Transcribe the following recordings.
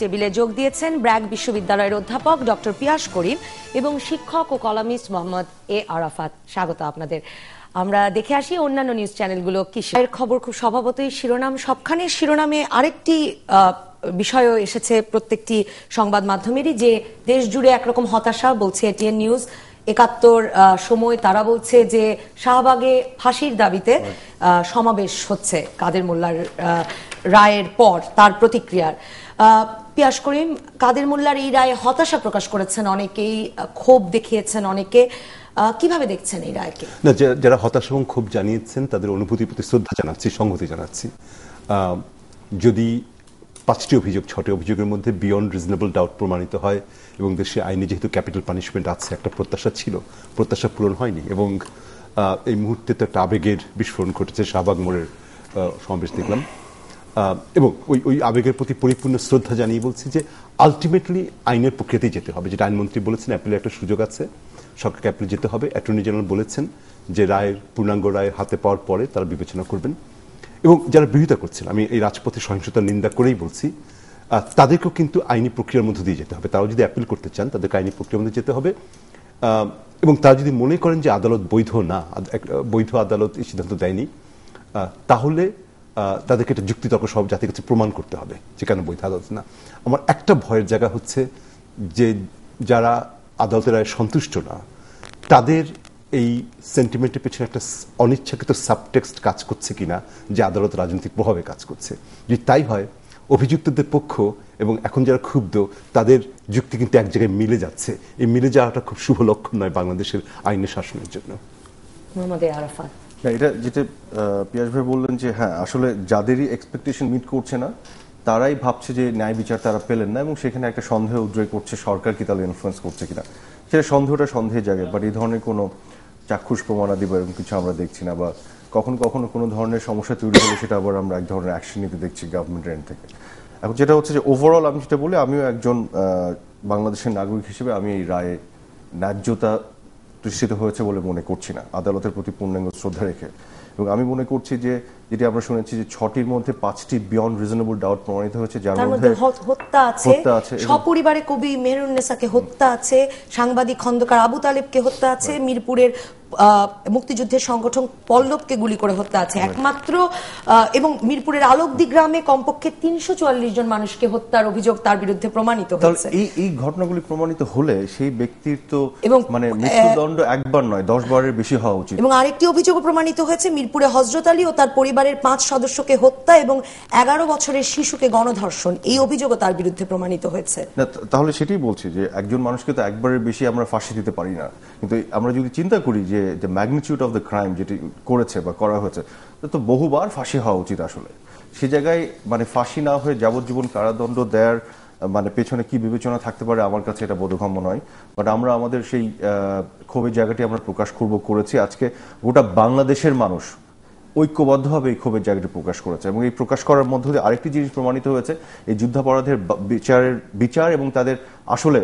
টেবিলে যোগ দিয়েছেন ব্র্যাক বিশ্ববিদ্যালয়ের অধ্যাপক ডক্টর পিয়াস করিম এবং শিক্ষক ও কলামিস্ট মোহাম্মদ এ আরাফাত। স্বাগত আপনাদের। আমরা দেখে আসি অন্যান্য নিউজ চ্যানেলগুলো কি খবর। খুব স্বভাবতই শিরোনাম, সবখানে শিরোনামে আরেকটি বিষয়ও এসেছে প্রত্যেকটি সংবাদ মাধ্যমেরই, যে দেশ জুড়ে একরকম হতাশা, বলছে এটিএন নিউজ। ৭১ সময় তারা বলছে যে শাহবাগে ফাঁসির দাবিতে সমাবেশ হচ্ছে কাদের মোল্লার রায়ের পর, তার প্রতিক্রিয়ার। পিয়াস করিম, কাদের মোল্লার এই রায়ে হতাশা প্রকাশ করেছেন অনেকেই, ক্ষোভ দেখিয়েছেন অনেকে, কিভাবে দেখছেন এই রায়কে? না, যারা হতাশা এবং ক্ষোভ জানিয়েছেন তাদের অনুভূতির প্রতি শ্রদ্ধা জানাচ্ছি, সংহতি জানাচ্ছি। যদি ৫টি অভিযোগ, ৬টি অভিযোগের মধ্যে বিয়ন্ড রিজনেবল ডাউট প্রমাণিত হয় এবং দেশে আইনে যেহেতু ক্যাপিটাল পানিশমেন্ট আছে, একটা প্রত্যাশা ছিল, প্রত্যাশা পূরণ হয়নি এবং এই মুহূর্তে তো একটা আবেগের বিস্ফোরণ ঘটেছে। শাহবাগ মোড়ের সমাবেশ দেখলাম এবং ওই আবেগের প্রতি পরিপূর্ণ শ্রদ্ধা জানিয়ে বলছি যে আলটিমেটলি আইনের প্রক্রিয়াতেই যেতে হবে। যেটা আইনমন্ত্রী বলেছেন, অ্যাপিলের একটা সুযোগ আছে, সরকারকে অ্যাপিলে যেতে হবে। অ্যাটর্নি জেনারেল বলেছেন যে রায়ের পূর্ণাঙ্গ রায় হাতে পাওয়ার পরে তারা বিবেচনা করবেন। এবং যারা বিরোধিতা করছেন, আমি এই রাজপথে সহিংসতার নিন্দা করেই বলছি, তাদেরকেও কিন্তু আইনি প্রক্রিয়ার মধ্যে দিয়ে যেতে হবে। তারাও যদি অ্যাপিল করতে চান তাদেরকে আইনি প্রক্রিয়ার মধ্যে যেতে হবে। এবং তারা যদি মনে করেন যে আদালত বৈধ না, বৈধ আদালত এই সিদ্ধান্ত দেয়নি, তাহলে তাদেরকে একটা যুক্তিতর্ক সব জাতির কাছে প্রমাণ করতে হবে যে কেন বৈধ আদালত না। আমার একটা ভয়ের জায়গা হচ্ছে যে যারা আদালতের রায়ে সন্তুষ্ট না, তাদের এই সেন্টিমেন্টের পেছনে একটা অনিচ্ছাকৃত সাবটেক্সট কাজ করছে কিনা, যে আদালত রাজনৈতিক প্রভাবে কাজ করছে। যদি তাই হয়, অভিযুক্তদের পক্ষ এবং এখন যারা ক্ষুব্ধ তাদের যুক্তি কিন্তু এক জায়গায় মিলে যাচ্ছে। এই মিলে যাওয়াটা খুব শুভ লক্ষণ নয় বাংলাদেশের আইনের শাসনের জন্য। মোহাম্মদ এ আরাফাত, এটা যেটা পিয়াস ভাই বললেন যে হ্যাঁ, আসলে যাদেরই এক্সপেকটেশন মিট করছে না তারাই ভাবছে যে ন্যায় বিচার তারা পেলেন না এবং সেখানে একটা সন্দেহ উদ্রেক করছে সরকার কি তাহলে ইনফ্লুয়েন্স করছে কিনা। সেটা সন্দেহটা সন্দেহের জায়গায়, বাট এই ধরনের কোনো চাক্ষুষ প্রমাণাদি বা এরকম কিছু আমরা দেখছি না। বা কখনো কখনো কোনো ধরনের সমস্যা তৈরি হলে সেটা আবার আমরা এক ধরনের অ্যাকশন নিতে দেখছি গভর্নমেন্টের এন্ড থেকে। এখন যেটা হচ্ছে যে ওভারঅল আমি যেটা বলি, আমিও একজন বাংলাদেশের নাগরিক হিসেবে আমি এই রায়ে ন্যায্যতা প্রতিষ্ঠিত হয়েছে বলে মনে করছি না, আদালতের প্রতি পূর্ণাঙ্গ শ্রদ্ধা রেখে। এবং আমি মনে করছি যে যেটি আমরা শুনেছি যে 6টির মধ্যে 5টি বিয়ন্ড রিজনেবল ডাউট প্রমাণিত হয়েছে, যার মধ্যে হত্যা আছে, সপরিবারে কবি মেহরুন্নেসাকে হত্যা আছে, সাংবাদিক খন্দকার আবু তালেবকে হত্যা আছে, মিরপুরের মুক্তিযুদ্ধের সংগঠন পল্লবকে গুলি করে হত্যা আছে একমাত্র, এবং মিরপুরের আলোকদি গ্রামে কমপক্ষে 344 জন মানুষকে হত্যার অভিযোগ তার বিরুদ্ধে প্রমাণিত হয়েছে। এই ঘটনাগুলি প্রমাণিত হলে সেই ব্যক্তির তো মানে মৃত্যুদণ্ড একবার নয় 10 বারের বেশি হওয়া উচিত। এবং আরেকটি অভিযোগও প্রমাণিত হয়েছে, মিরপুরে হযরত আলী ও তার পরিবারের 5 সদস্যকে হত্যা এবং 11 বছরের শিশুকে গণধর্ষণ, এই অভিযোগও তার বিরুদ্ধে প্রমাণিত হয়েছে। তাহলে সেটাই বলছি যে একজন মানুষকে তো একবারের বেশি আমরা ফাঁসি দিতে পারি না, কিন্তু আমরা যদি চিন্তা করি যে ম্যাগনিটিউড অফ দ্য ক্রাইম যেটি করেছে বা করা হয়েছে, তো বহুবার ফাঁসি হওয়া উচিত। আসলে সে জায়গায় মানে ফাঁসি না হয়ে যাবজ্জীবন কারাদণ্ড দেওয়ার মানে পেছনে কি বিবেচনা থাকতে পারে, আমার কাছে এটা বোধগম্য নয়। বাট আমরা আমাদের সেই ক্ষোভের জায়গাটি আমরা প্রকাশ করেছি। আজকে গোটা বাংলাদেশের মানুষ ঐক্যবদ্ধভাবে এই ক্ষোভের জায়গাটি প্রকাশ করেছে এবং এই প্রকাশ করার মধ্য দিয়ে আরেকটি জিনিস প্রমাণিত হয়েছে, এই যুদ্ধাপরাধের বিচার এবং তাদের আসলে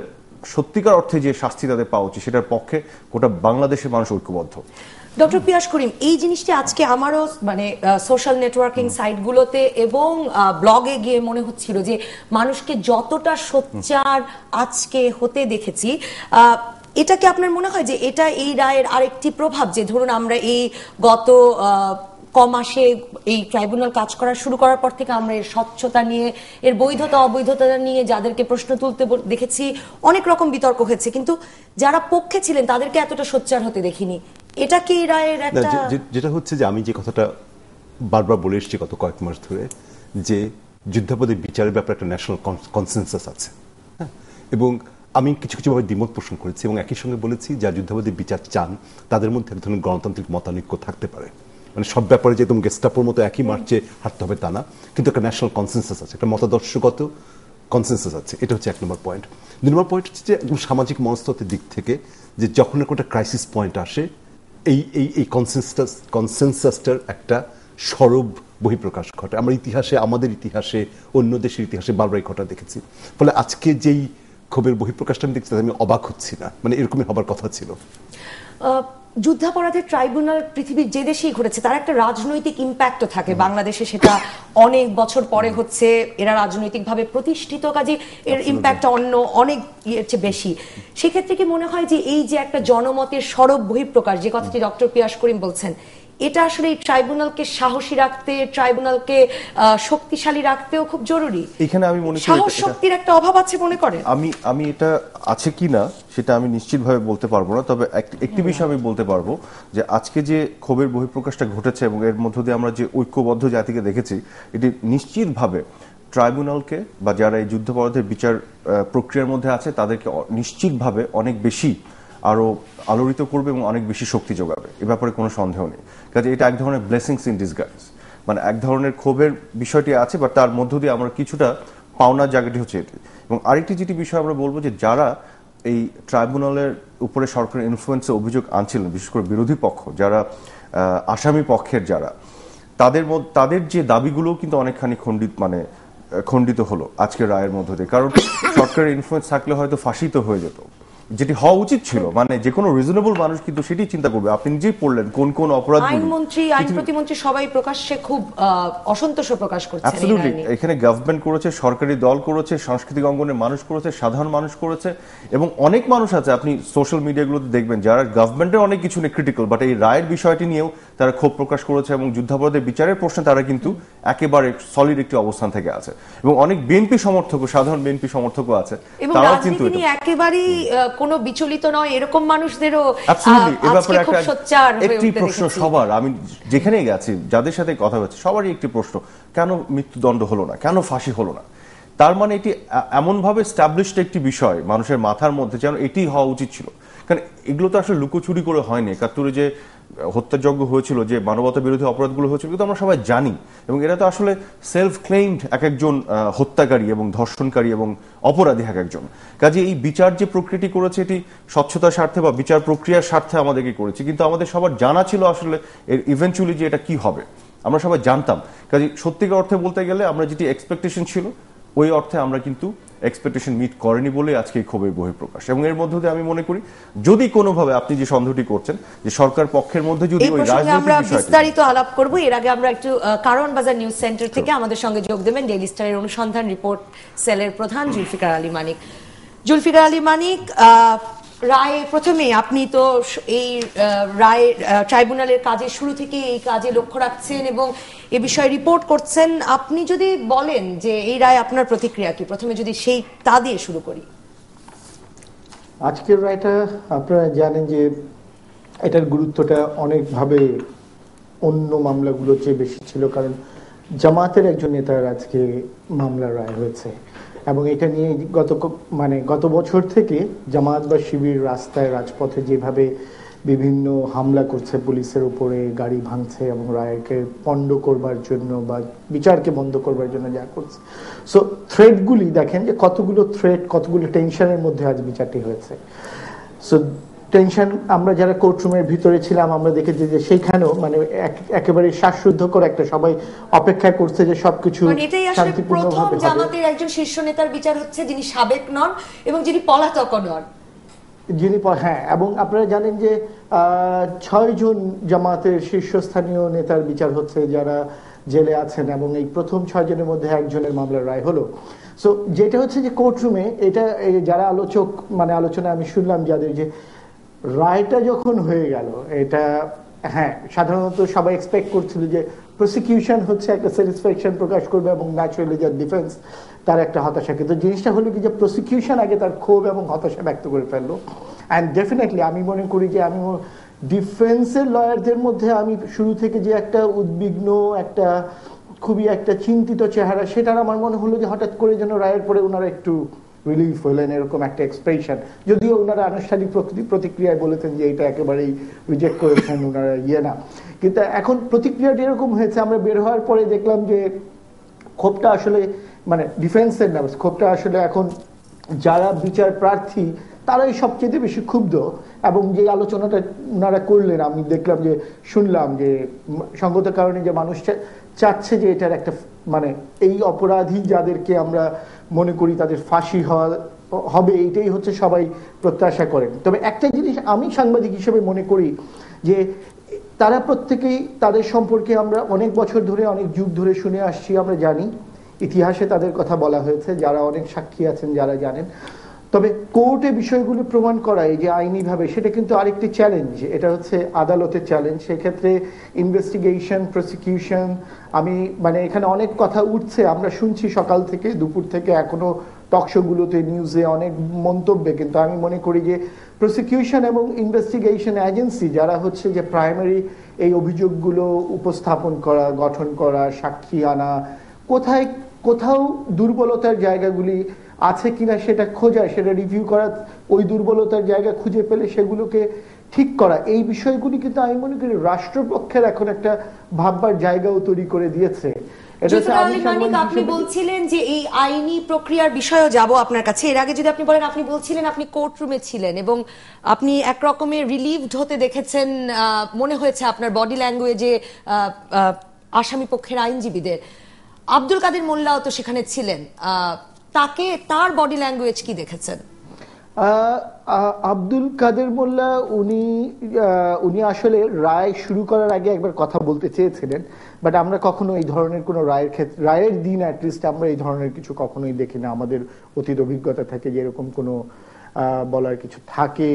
সত্যিকার অর্থে যে শাস্তি তাদের পাওয়া উচিত সেটার পক্ষে গোটা বাংলাদেশের মানুষ ঐক্যবদ্ধ। ডক্টর পিয়াস করিম, এই জিনিসটি আজকে আমারও মানে সোশ্যাল নেটওয়ার্কিং সাইটগুলোতে এবং ব্লগে গিয়ে মনে হচ্ছিল যে মানুষকে যতটা সোচ্চার আজকে হতে দেখেছি, এটা কি আপনার মনে হয় যে এটা এই রায়ের আরেকটি প্রভাব? যে ধরুন আমরা এই গত কমাসে এই ট্রাইব্যুনাল কাজ করা শুরু করার পর থেকে আমরা এর স্বচ্ছতা নিয়ে, এর বৈধতা অবৈধতা নিয়ে যাদেরকে প্রশ্ন তুলতে দেখেছি, অনেক রকম বিতর্ক হয়েছে, কিন্তু যারা পক্ষে ছিলেন তাদেরকে এতটা সোচ্চার হতে দেখিনি। এটা কি রায়ের একটা, যেটা হচ্ছে যে আমি যে কথাটা বারবার বলে এসেছি গত কয়েক মাস ধরে, যে যুদ্ধাপরাধের বিচারের ব্যাপারে একটা ন্যাশনাল কনসেনসাস আছে, এবং আমি কিছু ভাবে দ্বিমত পোষণ করেছি এবং একই সঙ্গে বলেছি যারা যুদ্ধাপরাধের বিচার চান তাদের মধ্যে এক ধরনের গণতান্ত্রিক মতানৈক্য থাকতে পারে। মানে সব ব্যাপারে যে একদম গেস্টাপোর মতো একই মার্চে হাঁটতে হবে তা না, কিন্তু একটা ন্যাশনাল কনসেনসাস আছে, একটা মতাদর্শগত কনসেনসাস আছে। এটা হচ্ছে 1 নম্বর পয়েন্ট। 2 নম্বর পয়েন্ট হচ্ছে যে একদম সামাজিক মনস্তত্ত্বের দিক থেকে, যে যখন একটা ক্রাইসিস পয়েন্ট আসে এই কনসেনসাসটার একটা সরব বহিঃপ্রকাশ ঘটে। আমাদের ইতিহাসে অন্য দেশের ইতিহাসে বারবারই ঘটা দেখেছি। ফলে আজকে যেই ক্ষোভের বহিঃপ্রকাশটা আমি দেখছি আমি অবাক হচ্ছি না, মানে এরকমই হবার কথা ছিল। যুদ্ধাপরাধের ট্রাইব্যুনাল পৃথিবীর যে দেশেই ঘটেছে তার একটা রাজনৈতিক ইম্প্যাক্টও থাকে। বাংলাদেশে সেটা অনেক বছর পরে হচ্ছে, এরা রাজনৈতিকভাবে প্রতিষ্ঠিত, কাজে এর ইম্প্যাক্ট অন্য অনেক ইয়ের চেয়ে বেশি। সেক্ষেত্রে কি মনে হয় যে এই যে একটা জনমতের সরব বহিঃপ্রকাশ, যে কথাটি ডক্টর পিয়াস করিম বলছেন, এটা আসলে এই ট্রাইব্যুনালকে সাহসী রাখতে, ট্রাইব্যুনালকে শক্তিশালী রাখতেও খুব জরুরি? এখানে আমি মনে করি সাহস শক্তির একটা অভাব আছে মনে করেন? আমি এটা আছে কিনা সেটা আমি নিশ্চিতভাবে বলতে পারবো না, তবে একটি বিষয় আমি বলতে পারবো যে আজকে যে ক্ষোভের বহিঃপ্রকাশটা ঘটেছে এবং এর মধ্য দিয়ে আমরা যে ঐক্যবদ্ধ জাতিকে দেখেছি, এটি নিশ্চিতভাবে ট্রাইব্যুনালকে বা যারা এই যুদ্ধাপরাধের বিচার প্রক্রিয়ার মধ্যে আছে তাদেরকে নিশ্চিতভাবে অনেক বেশি আরো আলোড়িত করবে এবং অনেক বেশি শক্তি যোগাবে, এ ব্যাপারে কোনো সন্দেহ নেই। কাজে এটা এক ধরনের ব্লেসিংস ইন ডিসগাইজ, মানে এক ধরনের ক্ষোভের বিষয়টি আছে, বাট তার মধ্য দিয়ে আমরা কিছুটা পাওনার জায়গাটি হচ্ছে এটি। এবং আরেকটি যেটি বিষয় আমরা বলবো যে যারা এই ট্রাইব্যুনালের উপরে সরকারের ইনফ্লুয়েন্সে অভিযোগ আনছিলেন, বিশেষ করে বিরোধী পক্ষ যারা, আসামি পক্ষের যারা, তাদের যে দাবিগুলো কিন্তু অনেকখানি খণ্ডিত হলো আজকের রায়ের মধ্য দিয়ে। কারণ সরকারের ইনফ্লুয়েন্স থাকলে হয়তো ফাঁসিতে হয়ে যেত, যেটি হওয়া উচিত ছিল, মানে যে কোনো রিজনেবল মানুষ কিন্তু সেটি চিন্তা করবে। আপনি নিজেই পড়লেন কোন কোন অপরাধ, আইনমন্ত্রী, আইন প্রতিমন্ত্রী সবাই প্রকাশ্যে খুব অসন্তোষ প্রকাশ করছেন। অ্যাবসলিউটলি, এখানে গভর্নমেন্ট করেছে, সরকারি দল করেছে, সাংস্কৃতিক অঙ্গনের মানুষ করেছে, সাধারণ মানুষ করেছে, এবং অনেক মানুষ আছে আপনি সোশ্যাল মিডিয়াগুলোতে দেখবেন যারা গভর্নমেন্টের অনেক কিছু নিয়ে ক্রিটিক্যাল, বাট এই রায়ের বিষয়টি নিয়েও তারা ক্ষোভ প্রকাশ করেছে এবং যুদ্ধাপরাধের বিচারের প্রশ্নে তারা কিন্তু একেবারে সলিড একটি অবস্থান থেকে আছে। এবং অনেক বিএনপি সমর্থক, সাধারণ বিএনপি সমর্থকও আছে, তারাও কিন্তু একেবারেই কোনো বিচলিত নয়, এরকম মানুষদেরও খুব সোচ্চার একটি প্রশ্ন সবার, আমি যেখানেই গেছি যাদের সাথে কথা হচ্ছে সবারই একটি প্রশ্ন, কেন মৃত্যুদণ্ড হলো না, কেন ফাঁসি হলো না? তার মানে এটি এমনভাবে স্টাবলিশড একটি বিষয় মানুষের মাথার মধ্যে যেন এটি হওয়া উচিত ছিল। কারণ এগুলো তো আসলে লুকোচুরি করে হয়নি। ৭১ যে হত্যাযজ্ঞ হয়েছিল, যে মানবতা বিরোধী অপরাধগুলো হয়েছিল, কিন্তু আমরা সবাই জানি, এবং এরা তো আসলে সেলফ ক্লেইমড এক একজন হত্যাকারী এবং ধর্ষণকারী এবং অপরাধী এক একজন। কাজে এই বিচার যে প্রক্রিয়াটি করেছে এটি স্বচ্ছতার স্বার্থে বা বিচার প্রক্রিয়ার স্বার্থে আমাদেরকে করেছে, কিন্তু আমাদের সবার জানা ছিল আসলে এর ইভেন্চুয়ালি যে এটা কি হবে, আমরা সবাই জানতাম। কাজে সত্যিকার অর্থে বলতে গেলে আমরা যেটি এক্সপেকটেশন ছিল ওই অর্থে আমরা কিন্তু এক্সপেকটেশন মিট করেনি বলে আজকে এই ক্ষোভের বহিঃপ্রকাশ। এবং এর মধ্যে দিয়ে আমি মনে করি যদি কোনোভাবে আপনি যে সন্দেহটি করছেন যে সরকার পক্ষের মধ্যে যদি ওই রাজনৈতিক আমরা বিস্তারিত আলাপ করব, এর আগে আমরা একটু কারণ বাজার নিউজ সেন্টার থেকে আমাদের সঙ্গে যোগ দেবেন ডেইলি স্টারের অনুসন্ধান রিপোর্ট সেলের প্রধান জুলফিকার আলী মানিক। জুলফিকার আলী মানিক, রায়ে প্রথমে আপনি তো এই রায় ট্রাইব্যুনালের কাজের শুরু থেকে এই কাজে লক্ষ্য রাখছেন এবং এ বিষয়ে রিপোর্ট করছেন, আপনি যদি বলেন যে এই রায় আপনার প্রতিক্রিয়া কি, প্রথমে যদি সেই তা দিয়ে শুরু করি। আজকের রায়টা আপনারা জানেন যে এটার গুরুত্বটা অনেকভাবে অন্য মামলাগুলোর চেয়ে বেশি ছিল, কারণ জামাতের একজন নেতার আজকে মামলার রায় হয়েছে এবং এটা নিয়ে গত বছর থেকে জামাত বা শিবির রাস্তায় রাজপথে যেভাবে বিভিন্ন হামলা করছে, পুলিশের উপরে গাড়ি ভাঙছে এবং রায়কে পণ্ড করবার জন্য বা বিচারকে বন্ধ করবার জন্য যা করছে, সো থ্রেটগুলি দেখেন যে কতগুলো থ্রেট, কতগুলো টেনশনের মধ্যে আজ বিচারটি হয়েছে। সো টেনশন, আমরা যারা কোর্টরুমের ভিতরে ছিলাম আমরা দেখেছি যে সেইখানেও একেবারে শ্বাসরুদ্ধকর একটা, সবাই অপেক্ষা করছে যে সবকিছু শান্তিপূর্ণভাবে হবে। জামাতের একজন শীর্ষ নেতার বিচার হচ্ছে যিনি সাবেক নন এবং যিনি পলাতক নন, হ্যাঁ, এবং আপনারা জানেন যে ৬ জন জামাতের শীর্ষস্থানীয় নেতার বিচার হচ্ছে যারা জেলে আছেন, এবং এই প্রথম ৬ জনের মধ্যে একজনের মামলার রায় হলো। সো যেটা হচ্ছে যে কোর্টরুমে এটা যারা আলোচনা আমি শুনলাম যাদের, যে রায়টা যখন হয়ে গেল এটা, হ্যাঁ, সাধারণত সবাই এক্সপেক্ট করছিল যে প্রসিকিউশন হচ্ছে একটা স্যাটিসফ্যাকশন প্রকাশ করবে এবং ন্যাচুরালি যার ডিফেন্স তার একটা হতাশা, কিন্তু জিনিসটা হলো কি যে প্রসিকিউশন আগে তার ক্ষোভ এবং হতাশা ব্যক্ত করে ফেললো। অ্যান্ড ডেফিনেটলি আমি মনে করি যে আমি ডিফেন্সের লয়ারদের মধ্যে আমি শুরু থেকে যে একটা উদ্বিগ্ন, একটা খুবই একটা চিন্তিত চেহারা, সেটার আমার মনে হলো যে হঠাৎ করে যেন রায়ের পরে ওনারা একটু রিলিফ হলেন, এরকম একটা এক্সপ্রেশন। যদিও ওনারা আনুষ্ঠানিক প্রতিক্রিয়ায় বলেছেন যে এটা একেবারেই রিজেক্ট করেছেন, ওনারা না, কিন্তু এখন প্রতিক্রিয়াটা এরকম হয়েছে। আমরা বের হওয়ার পরে দেখলাম যে ক্ষোভটা আসলে ডিফেন্সের না, ক্ষোভটা আসলে এখন যারা বিচার প্রার্থী তারাই সবচেয়ে বেশি ক্ষুব্ধ। এবং যে আলোচনাটা ওনারা করলেন, আমি দেখলাম যে শুনলাম যে সঙ্গত কারণে যে মানুষ চাচ্ছে যে এটার একটা এই অপরাধী যাদেরকে আমরা মনে করি তাদের ফাঁসি হবে, এইটাই হচ্ছে সবাই প্রত্যাশা করেন। তবে একটা জিনিস আমি সাংবাদিক হিসেবে মনে করি যে তারা প্রত্যেকেই তাদের সম্পর্কে আমরা অনেক বছর ধরে অনেক যুগ ধরে শুনে আসছি, আমরা জানি ইতিহাসে তাদের কথা বলা হয়েছে, যারা অনেক সাক্ষী আছেন যারা জানেন। তবে কোর্টে বিষয়গুলো প্রমাণ করা এই যে আইনিভাবে, সেটা কিন্তু আরেকটি চ্যালেঞ্জ, এটা হচ্ছে আদালতের চ্যালেঞ্জ। সেক্ষেত্রে ইনভেস্টিগেশন, প্রসিকিউশন, আমি মানে এখানে অনেক কথা উঠছে, আমরা শুনছি সকাল থেকে দুপুর থেকে এখনো টকশোগুলোতে, নিউজে অনেক মন্তব্যে, কিন্তু আমি মনে করি যে প্রসিকিউশন এবং ইনভেস্টিগেশন এজেন্সি যারা হচ্ছে যে প্রাইমারি এই অভিযোগগুলো উপস্থাপন করা, গঠন করা, সাক্ষী আনা, কোথাও দুর্বলতার জায়গাগুলি আছে কিনা সেটা খোঁজা, সেটা রিভিউ করা, ওই দুর্বলতার জায়গা খুঁজে পেলে সেগুলোকে ঠিক করা, এই বিষয়গুলি কিন্তু আমি মনে করি রাষ্ট্রপক্ষের এখন একটা ভাববার জায়গাও তৈরি করে দিয়েছে। আপনি বলছিলেন যে এই আইনি প্রক্রিয়ার বিষয়ে যাব আপনার কাছে, এর আগে যদি আপনি বলেন, আপনি বলছিলেন আপনি কোর্ট রুমে ছিলেন এবং আপনি একরকমের রিলিভড হতে দেখেছেন, মনে হয়েছে আপনার বডি ল্যাঙ্গুয়েজে আসামি পক্ষের আইনজীবীদের। আব্দুল কাদের মোল্লাও তো সেখানে ছিলেন, তার বডি ল্যাঙ্গুয়েজ কি দেখেছেন? আব্দুল কাদের মোল্লা উনি আসলে রায় শুরু করার আগে একবার কথা বলতে চেয়েছিলেন, বাট আমরা কখনো এই ধরনের কোনো রায়ের দিন অ্যাটলিস্ট আমরা এই ধরনের কিছু কখনোই দেখি না। আমাদের অতীত অভিজ্ঞতা থাকে যে এরকম কোনো বলার কিছু থাকে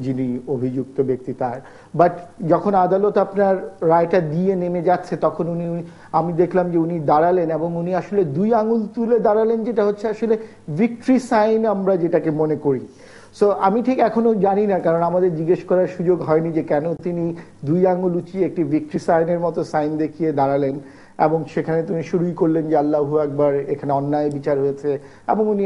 যিনি অভিযুক্ত ব্যক্তি তার। বাট যখন আদালত আপনার রায়টা দিয়ে নেমে যাচ্ছে তখন আমি দেখলাম যে উনি দাঁড়ালেন এবং উনি আসলে 2 আঙুল তুলে দাঁড়ালেন, যেটা হচ্ছে আসলে ভিক্টরি সাইন আমরা যেটাকে মনে করি। সো আমি ঠিক এখনো জানি না, কারণ আমাদের জিজ্ঞেস করার সুযোগ হয়নি যে কেন তিনি 2 আঙুল উঁচিয়ে একটি ভিক্টরি সাইনের মতো সাইন দেখিয়ে দাঁড়ালেন এবং সেখানে তিনি শুরুই করলেন যে আল্লাহু আকবার, এখানে অন্যায় বিচার হয়েছে, এবং উনি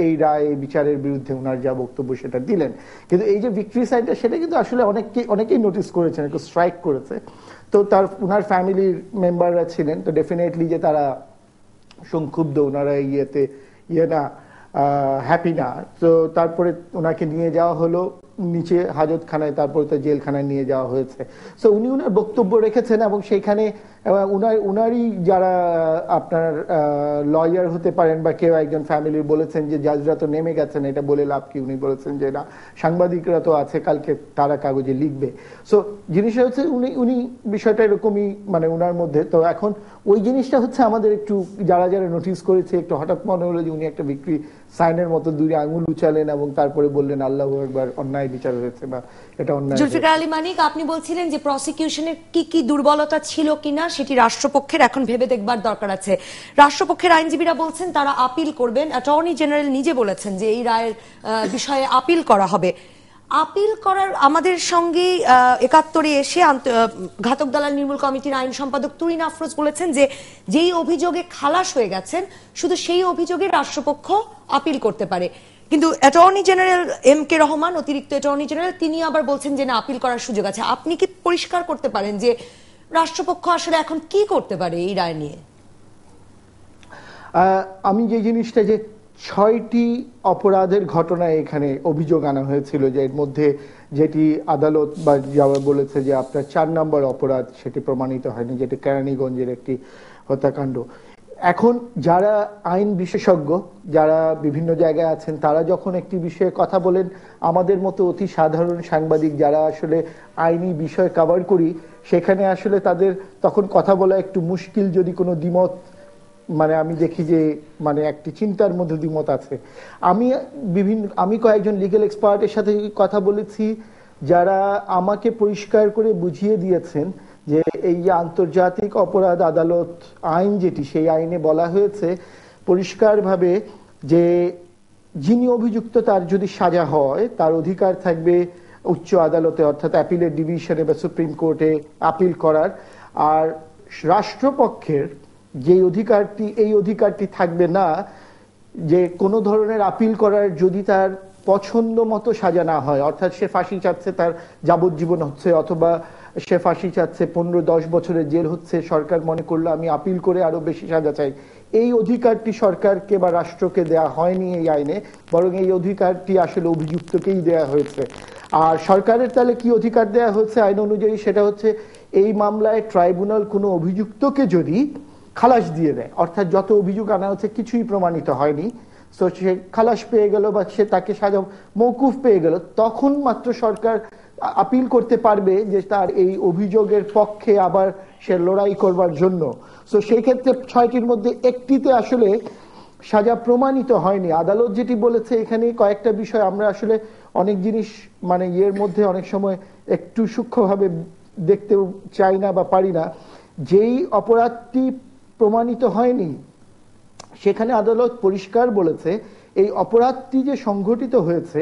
এই রায়, এই বিচারের বিরুদ্ধে ওনার যা বক্তব্য সেটা দিলেন। কিন্তু এই যে ভিক্টরি সাইনটা, সেটা কিন্তু আসলে অনেকেই নোটিস করেছেন, একটু স্ট্রাইক করেছে। তো ওনার ফ্যামিলির মেম্বাররা ছিলেন, তো ডেফিনেটলি যে তারা সংক্ষুব্ধ, ওনারা হ্যাপি না। তো তারপরে ওনাকে নিয়ে যাওয়া হলো নিচে হাজতখানায়, তারপরে তো জেলখানায় নিয়ে যাওয়া হয়েছে। সো উনি ওনার বক্তব্য রেখেছেন এবং সেখানে উনারই যারা আপনার লয়ার হতে পারেন বা কেউ একজন ফ্যামিলির বলেছেন যে জাজরা তো নেমে গেছেন, এটা বলে লাভ কি। উনি বলেছেন যে না, সাংবাদিকরা তো আছে, কালকে তারা কাগজে লিখবে। সো জিনিসটা হচ্ছে উনি বিষয়টা এরকমই মানে উনার মধ্যে। তো এখন ওই জিনিসটা হচ্ছে আমাদের একটু যারা নোটিস করেছে, একটু হঠাৎ মনে হলো যে উনি একটা ভিক্টরি সাইনের মতো 2 আঙুল উচালেন এবং তারপরে বললেন আল্লাহু আকবার, অন্যায় বিচার হয়েছে বা এটা অন্যায়। জুলফিকার আলী মানিক, আপনি বলছিলেন যে প্রসিকিউশনের কি দুর্বলতা ছিল কিনা সেটি রাষ্ট্রপক্ষের এখন ভেবে দেখবার দরকার আছে। রাষ্ট্রপক্ষের আইনজীবীরা বলছেন তারা আপিল করবেন, অ্যাটর্নি জেনারেল নিজে বলেছেন যে এই রায়ের বিষয়ে আপিল করা হবে। আপিল করার আমাদের সঙ্গে ৭১ এসে ঘাতক দালাল নির্মূল কমিটির আইন সম্পাদক তুরিন আফরোজ বলেছেন যে যেই অভিযোগে খালাস হয়ে গেছেন শুধু সেই অভিযোগে রাষ্ট্রপক্ষ আপিল করতে পারে। কিন্তু attorney general M K Rahman, অতিরিক্ত অ্যাটর্নি জেনারেল, তিনি আবার বলছেন যে না, আপিল করার সুযোগ আছে। আপনি কি পরিষ্কার করতে পারেন যে রাষ্ট্রপক্ষ আসলে এখন কি করতে পারে এই রায় নিয়ে? আমি যে জিনিসটা, যে 6টি অপরাধের ঘটনায় এখানে অভিযোগ আনা হয়েছিল, যে এর মধ্যে যেটি আদালত বা যারা বলেছে যে আপনার 4 নম্বর অপরাধ, সেটি প্রমাণিত হয়নি, যেটি কেরানীগঞ্জের একটি হত্যাকাণ্ড। এখন যারা আইন বিশেষজ্ঞ, যারা বিভিন্ন জায়গায় আছেন, তারা যখন একটি বিষয়ে কথা বলেন, আমাদের মতো অতি সাধারণ সাংবাদিক যারা আসলে আইনি বিষয় কভার করি, সেখানে আসলে তাদের তখন কথা বলা একটু মুশকিল যদি কোনো দ্বিমত মানে আমি দেখি যে মানে একটি চিন্তার মধ্যে দ্বিমত আছে। আমি কয়েকজন লিগ্যাল এক্সপার্টের সাথে কথা বলেছি যারা আমাকে পরিষ্কার করে বুঝিয়ে দিয়েছেন যে এই যে আন্তর্জাতিক অপরাধ আদালত আইন যেটি, সেই আইনে বলা হয়েছে পরিষ্কারভাবে যে যিনি অভিযুক্ত তার যদি সাজা হয় তার অধিকার থাকবে উচ্চ আদালতে, অর্থাৎ অ্যাপিলের ডিভিশনে বা সুপ্রিম কোর্টে আপিল করার। আর রাষ্ট্রপক্ষের যে অধিকারটি, এই অধিকারটি থাকবে না যে কোনো ধরনের আপিল করার যদি তার পছন্দ মতো সাজা না হয়, অর্থাৎ সে ফাঁসি চাচ্ছে, তার যাবজ্জীবন হচ্ছে, অথবা সে ফাঁসি চাচ্ছে, 15-10 বছরের জেল হচ্ছে, সরকার মনে করলো আমি আপিল করে আরো বেশি সাজা চাই, এই অধিকারটি সরকারকে বা রাষ্ট্রকে দেয়া হয়নি এই আইনে, বরং এই অধিকারটি আসলে অভিযুক্তকেই দেয়া হয়েছে। আর সরকারের তাহলে কি অধিকার দেয়া হচ্ছে আইন অনুযায়ী, সেটা হচ্ছে এই মামলায় ট্রাইব্যুনাল কোনো অভিযুক্তকে যদি খালাস দিয়ে দেয়, অর্থাৎ যত অভিযোগ আনা হচ্ছে কিছুই প্রমাণিত হয়নি, তো সে খালাস পেয়ে গেল বা সে তাকে সাজা মওকুফ পেয়ে গেল, তখন মাত্র সরকার আপিল করতে পারবে যে তার এই অভিযোগের পক্ষে আবার সে লড়াই করবার জন্য। তো সেই ক্ষেত্রে 6টির মধ্যে একটিতে আসলে সাজা প্রমাণিত হয়নি। আদালত যেটি বলেছে, এখানে কয়েকটা বিষয় আমরা আসলে অনেক জিনিস মানে এর মধ্যে অনেক সময় একটু সূক্ষ্মভাবে দেখতে চাই না বা পারি না। যেই অপরাধটি প্রমাণিত হয়নি সেখানে আদালত পরিষ্কার বলেছে এই অপরাধটি যে সংঘটিত হয়েছে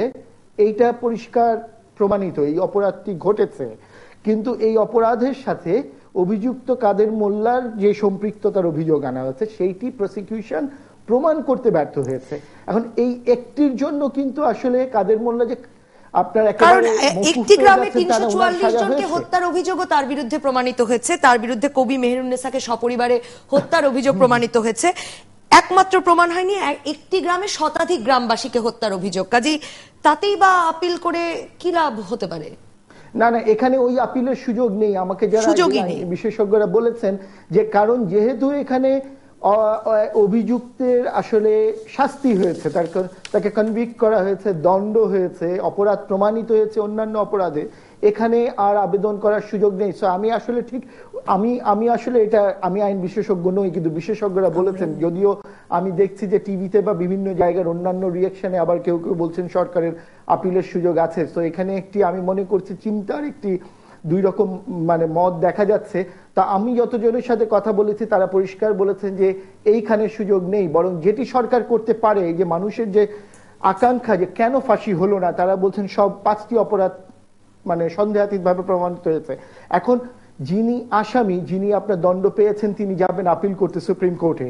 এইটা পরিষ্কার প্রমাণিত, এই অপরাধটি ঘটেছে, কিন্তু এই অপরাধের সাথে অভিযুক্ত কাদের মোল্লার যে সম্পৃক্ততার অভিযোগ আনা হয়েছে সেইটি প্রসিকিউশন প্রমাণ করতে ব্যর্থ হয়েছে। এখন এই একটির জন্য কিন্তু আসলে কাদের মোল্লা যে আপনার কারণ একটি গ্রামে 344 জনকে হত্যার অভিযোগও তার বিরুদ্ধে প্রমাণিত হয়েছে, তার বিরুদ্ধে কবি মেহেরুন্নেসাকে সপরিবারে হত্যার অভিযোগ প্রমাণিত হয়েছে। একমাত্র প্রমাণ হয়নি একটি গ্রামে শতাধিক গ্রামবাসীকে হত্যার অভিযোগ। কাজেই তাতেই বা আপিল করে কি লাভ হতে পারে? না না, এখানে ওই আপিলের সুযোগ নেই। আমাকে যারা বিশেষজ্ঞরা বলেছেন যে কারণ যেহেতু এখানে অভিযুক্তের আসলে শাস্তি হয়েছে, তাকে কনভিক্ট করা হয়েছে, দণ্ড হয়েছে, অপরাধ প্রমাণিত হয়েছে অন্যান্য অপরাধে, এখানে আর আবেদন করার সুযোগ নেই। সো আমি আসলে ঠিক আমি আসলে এটা আমি আইন বিশেষজ্ঞ নই, কিন্তু বিশেষজ্ঞরা বলেছেন, যদিও আমি দেখছি যে টিভিতে বা বিভিন্ন জায়গার অন্যান্য রিয়াকশনে আবার কেউ কেউ বলছেন সরকারের আপিলের সুযোগ আছে। তো এখানে একটি আমি মনে করছি চিন্তার একটি দুই রকম মানে মত দেখা যাচ্ছে। তা আমি যতজনের সাথে কথা বলেছি তারা পরিষ্কার বলেছেন যে এইখানে সুযোগ নেই, বরং যেটি সরকার করতে পারে, যে মানুষের যে আকাঙ্ক্ষা যে কেন ফাঁসি হলো না, তারা বলছেন সব 5টি অপরাধ মানে সন্দেহাতীতভাবে প্রমাণিত হয়েছে। এখন যিনি আসামি, যিনি আপনার দণ্ড পেয়েছেন, তিনি যাবেন আপিল করতে সুপ্রিম কোর্টে।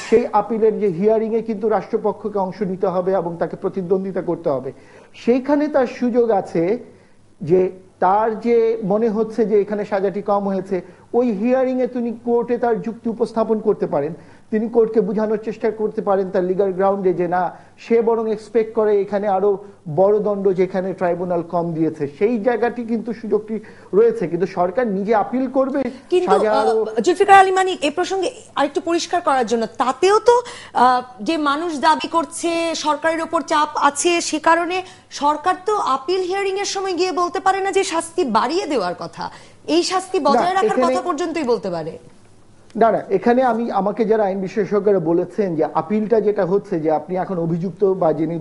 সেই আপিলের যে হিয়ারিং এ কিন্তু রাষ্ট্রপক্ষকে অংশ নিতে হবে এবং তাকে প্রতিদ্বন্দ্বিতা করতে হবে। সেইখানে তার সুযোগ আছে যে তার যে মনে হচ্ছে যে এখানে সাজাটি কম হয়েছে, ওই হিয়ারিং এ তিনি কোর্টে তার যুক্তি উপস্থাপন করতে পারেন। তিনি কোর্টকে বোঝানোর চেষ্টা করতে পারেন তার লিগ্যাল গ্রাউন্ডে যে না, সে বরং এক্সপেক্ট করে এখানে আরো বড় দণ্ড যেখানে ট্রাইব্যুনাল কম দিয়েছে, সেই জায়গাটি কিন্তু সুযোগটি রয়েছে। কিন্তু সরকার নিজে আপিল করবে। কিন্তু জুলফিকার আলী মানিক, এই প্রসঙ্গে আরেকটু পরিষ্কার করার জন্য, তাতেও তো যে মানুষ দাবি করছে সরকারের উপর চাপ আছে, সে কারণে সরকার তো আপিল হিয়ারিং এর সময় গিয়ে বলতে পারে না যে শাস্তি বাড়িয়ে দেওয়ার কথা, এই শাস্তি বজায় রাখার কথা পর্যন্তই বলতে পারে। না না, এখানে আমাকে যারা আইন বিশেষজ্ঞরা বলেছেন যে আপিলটা যেটা হচ্ছে যে আপনি এখন অভিযুক্ত বা যিনি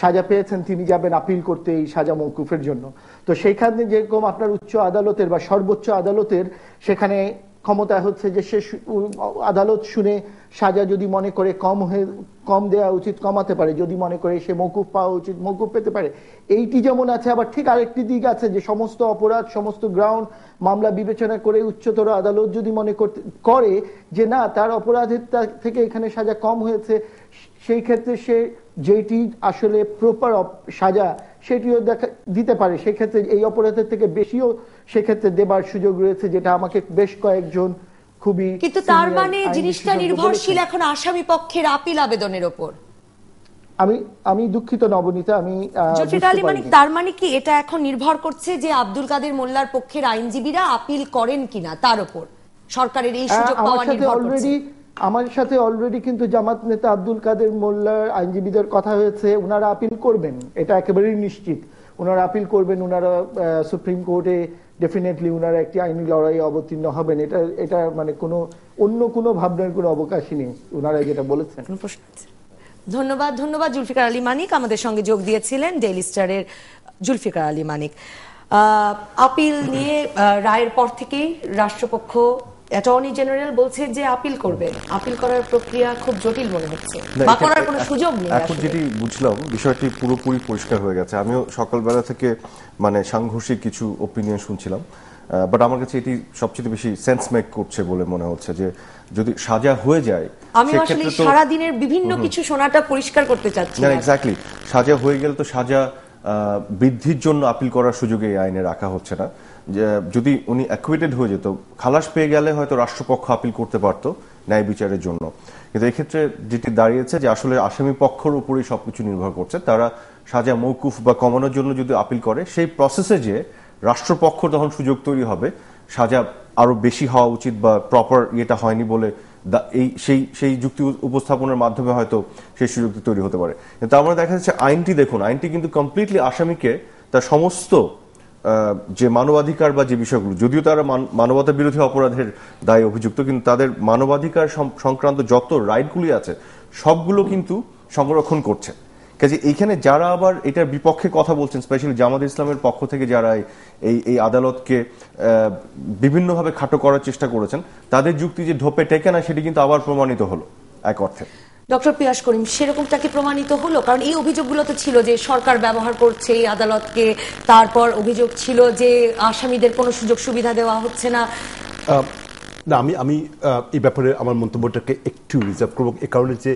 সাজা পেয়েছেন তিনি যাবেন আপিল করতে এই সাজা মওকুফের জন্য। তো সেইখানে যেরকম আপনার উচ্চ আদালতের বা সর্বোচ্চ আদালতের সেখানে ক্ষমতা হচ্ছে যে সে আদালত শুনে সাজা যদি মনে করে কম দেওয়া উচিত কমাতে পারে, যদি মনে করে সে মওকুফ পাওয়া উচিত মওকুফ পেতে পারে। এইটি যেমন আছে, আবার ঠিক আরেকটি দিক আছে যে সমস্ত অপরাধ সমস্ত গ্রাউন্ড মামলা বিবেচনা করে উচ্চতর আদালত যদি মনে করে যে না তার অপরাধের থেকে এখানে সাজা কম হয়েছে, সেই ক্ষেত্রে সে যেটি আসলে প্রপার সাজা সেটিও দিতে পারে। সেক্ষেত্রে এই অপরাধের থেকে বেশিও সেক্ষেত্রে দেবার সুযোগ রয়েছে, যেটা আমাকে বেশ কয়েকজন খুবই। কিন্তু তার মানে জিনিসটা নির্ভরশীল এখন আসামি পক্ষের আপিল আবেদনের উপর। আমি দুঃখিত নবনীতা, আমি জুলফিকার আলী মানিক, তার মানে কি এটা এখন নির্ভর করছে যে আব্দুল কাদের মোল্লার পক্ষের আইনজীবীরা আপিল করেন কিনা তার উপর সরকারের এই সুযোগ পাওয়া নির্ভর করছে? আমার সাথে অলরেডি কিন্তু জামাত নেতা আব্দুল কাদের মোল্লার আইনজীবীদের কথা হয়েছে, ওনারা আপিল করবেন, এটা একেবারেই নিশ্চিত। ওনারা আপিল করবেন, ওনারা সুপ্রিম কোর্টে ডেফিনেটলি ওনারা একটি আইনি লড়াই অবতীর্ণ হবেন। এটা মানে অন্য কোনো ভাবনার কোনো অবকাশই নেই, ওনারা যেটা বলেছেন। ধন্যবাদ জুলফিকার আলী মানিক, আমাদের সঙ্গে যোগ দিয়েছিলেন ডেইলি স্টারের জুলফিকার আলী মানিক। আপিল নিয়ে রায়ের পর থেকেই রাষ্ট্রপক্ষ অ্যাটর্নি জেনারেল বলছে যে আপিল করবে, আপিল করার প্রক্রিয়া খুব জটিল মনে হচ্ছে বা করার কোনো সুযোগ নেই। এখন যেটি বুঝলাম বিষয়টি পুরোপুরি পরিষ্কার হয়ে গেছে। আমিও সকালবেলা থেকে মানে সাংঘর্ষিক কিছু ওপিনিয়ন শুনছিলাম, বাট আমার কাছে এটি সবচেয়ে বেশি সেন্স মেক করছে বলে মনে হচ্ছে যে যদি সাজা হয়ে যায়, আমি আসলে সারা দিনের বিভিন্ন কিছু শোনাটা পরিষ্কার করতে চাচ্ছি। না এক্স্যাক্টলি, সাজা হয়ে গেলে তো সাজা বৃদ্ধির জন্য আপিল করার সুযোগ এই আইনে রাখা হচ্ছে না। যদি উনি অ্যাকুইটেড হয়ে যেত, খালাস পেয়ে গেলে হয়তো রাষ্ট্রপক্ষ আপিল করতে পারত ন্যায় বিচারের জন্য। কিন্তু এক্ষেত্রে যেটি দাঁড়িয়েছে যে আসলে আসামি পক্ষের উপরেই সবকিছু নির্ভর করছে। তারা সাজা মওকুফ বা কমানোর জন্য যদি আপিল করে, সেই প্রসেসে যে রাষ্ট্রপক্ষ তখন সুযোগ তৈরি হবে সাজা আরো বেশি হওয়া উচিত বা প্রপার ইয়েটা হয়নি বলে সেই যুক্তি উপস্থাপনের মাধ্যমে হয়তো সেই সুযোগটি তৈরি হতে পারে। কিন্তু আমরা দেখা যাচ্ছে আইনটি দেখুন, আইনটি কিন্তু কমপ্লিটলি আসামিকে তার সমস্ত যে মানবাধিকার বা যে বিষয়গুলো, যদিও তারা মানবতা বিরোধী অপরাধের দায়ে অভিযুক্ত, কিন্তু তাদের মানবাধিকার সংক্রান্ত যত রাইটগুলি আছে সবগুলো কিন্তু সংরক্ষণ করছে। কাজে এইখানে যারা আবার এটার বিপক্ষে কথা বলছেন, স্পেশালি জামাত ইসলামের পক্ষ থেকে যারা এই আদালতকে বিভিন্নভাবে খাটো করার চেষ্টা করেছেন, তাদের যুক্তি যে ঢোপে টেকে না, সেটি কিন্তু আবার প্রমাণিত হলো এক অর্থে। ডক্টর পিয়াস করিম, সেরকমটা কি প্রমাণিত হলো? কারণ এই অভিযোগগুলো তো ছিল যে সরকার ব্যবহার করছে এই আদালতকে, তারপর অভিযোগ ছিল যে আসামিদের কোনো সুযোগ সুবিধা দেওয়া হচ্ছে না। না, আমি এই ব্যাপারে আমার মন্তব্যটাকে একটু রিজার্ভ করবো, এ কারণে যে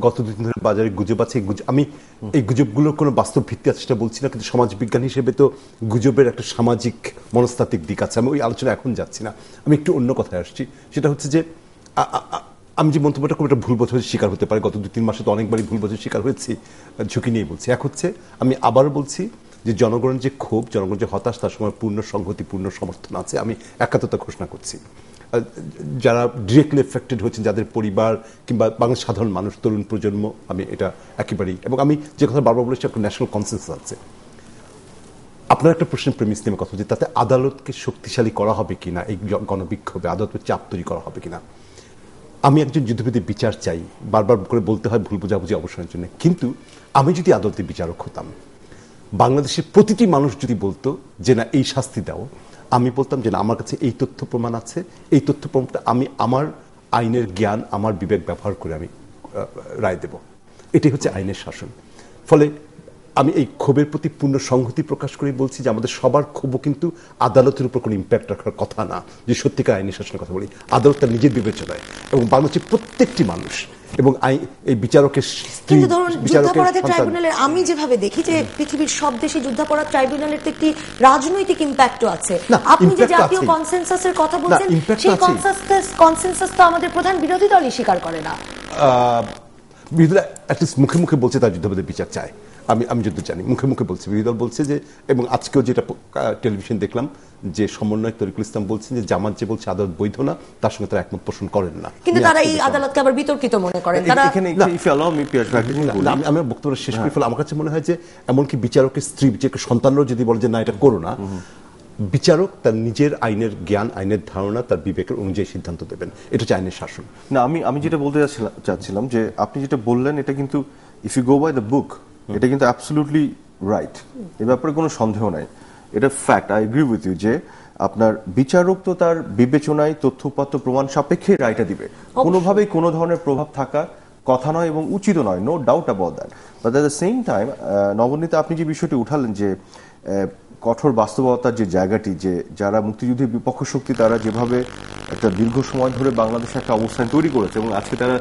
গত দুদিন ধরে বাজারে গুজব আছে, আমি এই গুজবগুলোর কোনো বাস্তব ভিত্তি আছে সেটা বলছি না, কিন্তু সমাজবিজ্ঞান হিসেবে তো গুজবের একটা সামাজিক মনস্তাত্ত্বিক দিক আছে, আমি ওই আলোচনা এখন যাচ্ছি না। আমি একটু অন্য কথায় আসছি, সেটা হচ্ছে যে আমি যে মন্তব্যটা করবো এটা ভুল বোঝার শিকার হতে পারে, গত 2-3 মাসে তো অনেকবারই ভুল বোঝার শিকার হয়েছি, ঝুঁকি নিয়ে বলছি। এক হচ্ছে, আমি আবারও বলছি যে জনগণের যে ক্ষোভ, জনগণ যে হতাশ, তার সময় পূর্ণ সংহতি, পূর্ণ সমর্থন আছে। আমি একাত্মতা ঘোষণা করছি। যারা ডিরেক্টলি এফেক্টেড হচ্ছেন, যাদের পরিবার কিংবা বাংলাদেশ সাধারণ মানুষ, তরুণ প্রজন্ম, আমি এটা একেবারেই, এবং আমি যে কথা বারবার বলেছি, একটা ন্যাশনাল কনসেন্সাস আছে। আপনার একটা প্রশ্নের প্রেমিস নিয়ে কথা হচ্ছে, তাতে আদালতকে শক্তিশালী করা হবে কিনা, এই গণবিক্ষোভে আদালতের চাপ তৈরি করা হবে কিনা। আমি একজন যুদ্ধবিদের বিচার চাই, বারবার করে বলতে হয় ভুল বোঝাবুঝি অবসানের জন্য, কিন্তু আমি যদি আদালতের বিচারক হতাম, বাংলাদেশের প্রতিটি মানুষ যদি বলতো যে না এই শাস্তি দাও, আমি বলতাম যে না, আমার কাছে এই তথ্য প্রমাণ আছে, এই তথ্য প্রমাণটা আমি আমার আইনের জ্ঞান, আমার বিবেক ব্যবহার করে আমি রায় দেব। এটাই হচ্ছে আইনের শাসন। ফলে আমি এই ক্ষোভের প্রতি পূর্ণ সংহতি প্রকাশ করে বলছি যে আমাদের সবার ক্ষোভও কিন্তু আদালতের উপর কোনো ইম্প্যাক্ট রাখার কথা না, যে সত্যিকার আইনের শাসনের কথা বলি। আদালত তার নিজের বিবেচনায়, এবং বাংলাদেশের প্রত্যেকটি মানুষ এবং এই বিচারকের, কিন্তু ধরুন যুদ্ধাপরাধের ট্রাইব্যুনালের আমি যেভাবে দেখি যে পৃথিবীর সব দেশে যুদ্ধাপরাধ ট্রাইব্যুনালের তো একটি রাজনৈতিক ইম্প্যাক্টও আছে। আপনি যে জাতীয় কনসেনসাসের কথা বলছেন, সেই কনসেনসাস তো আমাদের প্রধান বিরোধী দলই স্বীকার করে না। বিরোধীরা অ্যাটলিস্ট মুখে মুখে বলছে তার যুদ্ধাপরাধের বিচার চায়। আমি যুদ্ধ জানি, মুখে মুখে বলছে, বিরোধী দল বলছে যে, এবং আজকেও যেটা টেলিভিশন দেখলাম যে সমন্বয়ক তরিকুল ইসলাম বলছেন যে জামাত যে বলছে আদালত বৈধ না, তার সঙ্গে তারা একমত পোষণ করেন না, কিন্তু তারা এই আদালতকে আবার বিতর্কিত মনে করেন। আমি বক্তব্য শেষ করে ফেলে, আমার কাছে মনে হয় যে এমনকি বিচারকের স্ত্রী, বিচারকের সন্তানরাও যদি বলে যে না এটা করো না, বিচারক তার নিজের আইনের জ্ঞান, আইনের ধারণা, তার বিবেকের অনুযায়ী সিদ্ধান্ত দেবেন। এটা হচ্ছে আইনের শাসন। না, আমি যেটা বলতে চাচ্ছিলাম যে আপনি যেটা বললেন এটা কিন্তু if you go by the book, এটা কিন্তু অ্যাবসলিউটলি রাইট, এ ব্যাপারে কোনো সন্দেহ নাই, এটা fact. I agree with you যে আপনার বিচারক তো তার বিবেচনায় তথ্যপাত্র প্রমাণ সাপেক্ষে রায়টা দিবে, কোনোভাবেই কোনো ধরনের প্রভাব থাকা কথা নয় এবং উচিত নয়, no doubt about that. But at the same time Nabanita, আপনি যে বিষয়টি উঠালেন যে কঠোর বাস্তবতার যে জায়গাটি, যে যারা মুক্তিযুদ্ধের বিপক্ষ শক্তি, তারা যেভাবে একটা দীর্ঘ সময় ধরে বাংলাদেশে একটা অবস্থান তৈরি করেছে এবং আজকে তারা